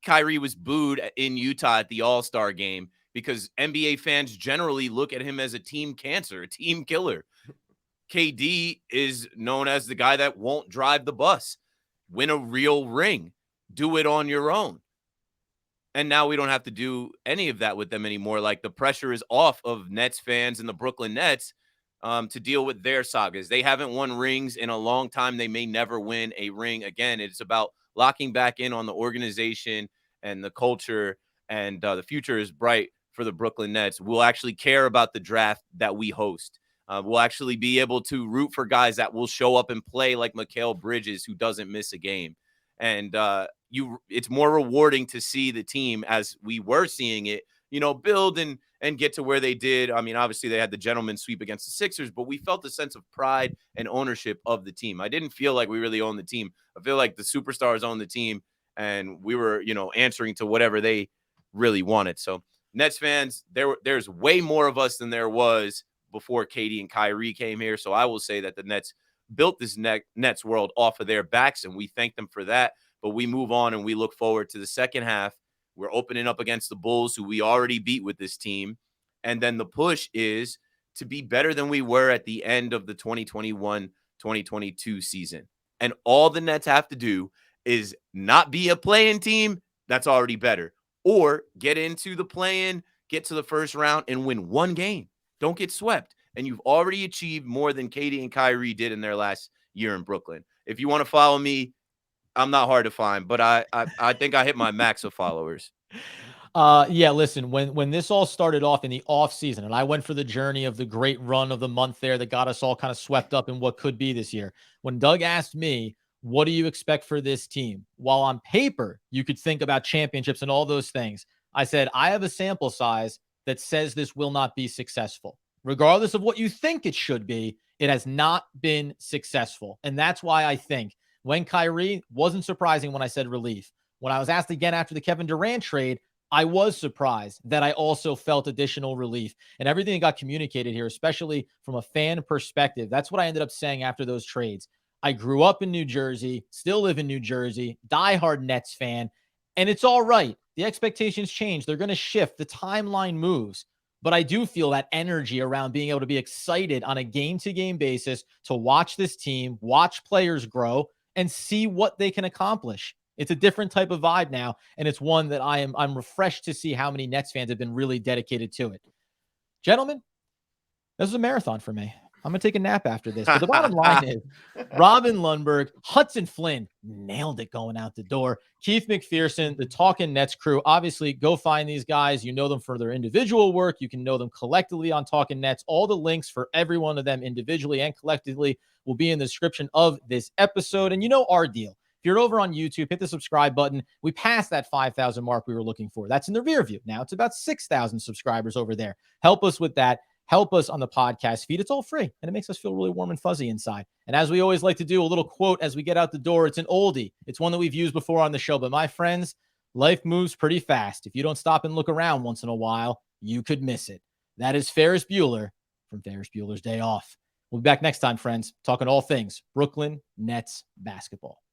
Speaker 5: Kyrie was booed in Utah at the All-Star game because NBA fans generally look at him as a team cancer, a team killer. KD is known as the guy that won't drive the bus. Win a real ring. Do it on your own. And now we don't have to do any of that with them anymore. Like, the pressure is off of Nets fans and the Brooklyn Nets to deal with their sagas. They haven't won rings in a long time. They may never win a ring again. It's about locking back in on the organization and the culture, and the future is bright for the Brooklyn Nets. We'll actually care about the draft that we host. We'll actually be able to root for guys that will show up and play, like Mikal Bridges, who doesn't miss a game. And it's more rewarding to see the team, as we were seeing it, build and get to where they did. I mean, obviously they had the gentleman sweep against the Sixers, but we felt a sense of pride and ownership of the team. I didn't feel like we really owned the team. I feel like the superstars owned the team, and we were, answering to whatever they really wanted. So Nets fans, there's way more of us than there was before KD and Kyrie came here. So I will say that the Nets built this Nets world off of their backs, and we thank them for that. But we move on and we look forward to the second half. We're opening up against the Bulls, who we already beat with this team. And then the push is to be better than we were at the end of the 2021-2022 season. And all the Nets have to do is not be a play-in team. That's already better. Or get into the play-in, get to the first round, and win one game. Don't get swept. And you've already achieved more than KD and Kyrie did in their last year in Brooklyn. If you want to follow me, I'm not hard to find, but I think I hit my max of followers.
Speaker 1: Yeah, listen, when this all started off in the off season, and I went for the journey of the great run of the month there that got us all kind of swept up in what could be this year. When Doug asked me, what do you expect for this team? While on paper, you could think about championships and all those things. I said, I have a sample size that says this will not be successful. Regardless of what you think it should be, it has not been successful. And that's why I think when Kyrie, wasn't surprising when I said relief. When I was asked again after the Kevin Durant trade, I was surprised that I also felt additional relief. And everything that got communicated here, especially from a fan perspective, that's what I ended up saying after those trades. I grew up in New Jersey, still live in New Jersey, diehard Nets fan, and it's all right. The expectations change. They're going to shift. The timeline moves. but I do feel that energy around being able to be excited on a game-to-game basis to watch this team, watch players grow, and see what they can accomplish. It's a different type of vibe now, and it's one that I'm refreshed to see how many Nets fans have been really dedicated to it. Gentlemen, this was a marathon for me. I'm going to take a nap after this. But the bottom line is Robin Lundberg, Hudson Flynn nailed it going out the door. Keith McPherson, the Talkin Nets crew. Obviously, go find these guys. You know them for their individual work. You can know them collectively on Talkin Nets. All the links for every one of them individually and collectively will be in the description of this episode. And you know our deal. If you're over on YouTube, hit the subscribe button. We passed that 5,000 mark we were looking for. That's in the rear view. Now it's about 6,000 subscribers over there. Help us with that. Help us on the podcast feed. It's all free, and it makes us feel really warm and fuzzy inside. And as we always like to do, a little quote as we get out the door. It's an oldie. It's one that we've used before on the show. But my friends, life moves pretty fast. If you don't stop and look around once in a while, you could miss it. That is Ferris Bueller from Ferris Bueller's Day Off. We'll be back next time, friends, talking all things Brooklyn Nets basketball.